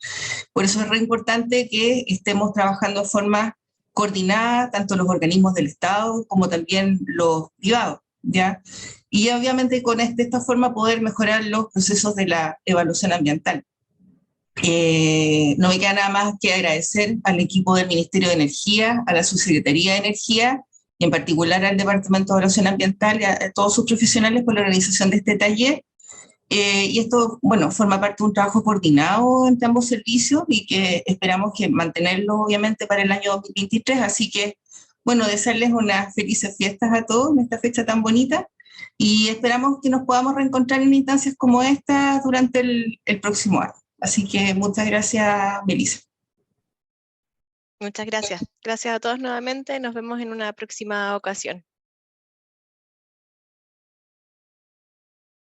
S7: Por eso es re importante que estemos trabajando de forma coordinada, tanto los organismos del Estado como también los privados, ¿ya? Y obviamente con de esta forma poder mejorar los procesos de la evaluación ambiental. No me queda nada más que agradecer al equipo del Ministerio de Energía, a la Subsecretaría de Energía, y en particular al Departamento de Evaluación Ambiental y a todos sus profesionales por la organización de este taller. Y esto, bueno, forma parte de un trabajo coordinado entre ambos servicios y que esperamos que mantenerlo, obviamente, para el año 2023. Así que, bueno, desearles unas felices fiestas a todos en esta fecha tan bonita y esperamos que nos podamos reencontrar en instancias como esta durante el próximo año. Así que muchas gracias, Melissa.
S1: Muchas gracias. Gracias a todos nuevamente. Nos vemos en una próxima ocasión.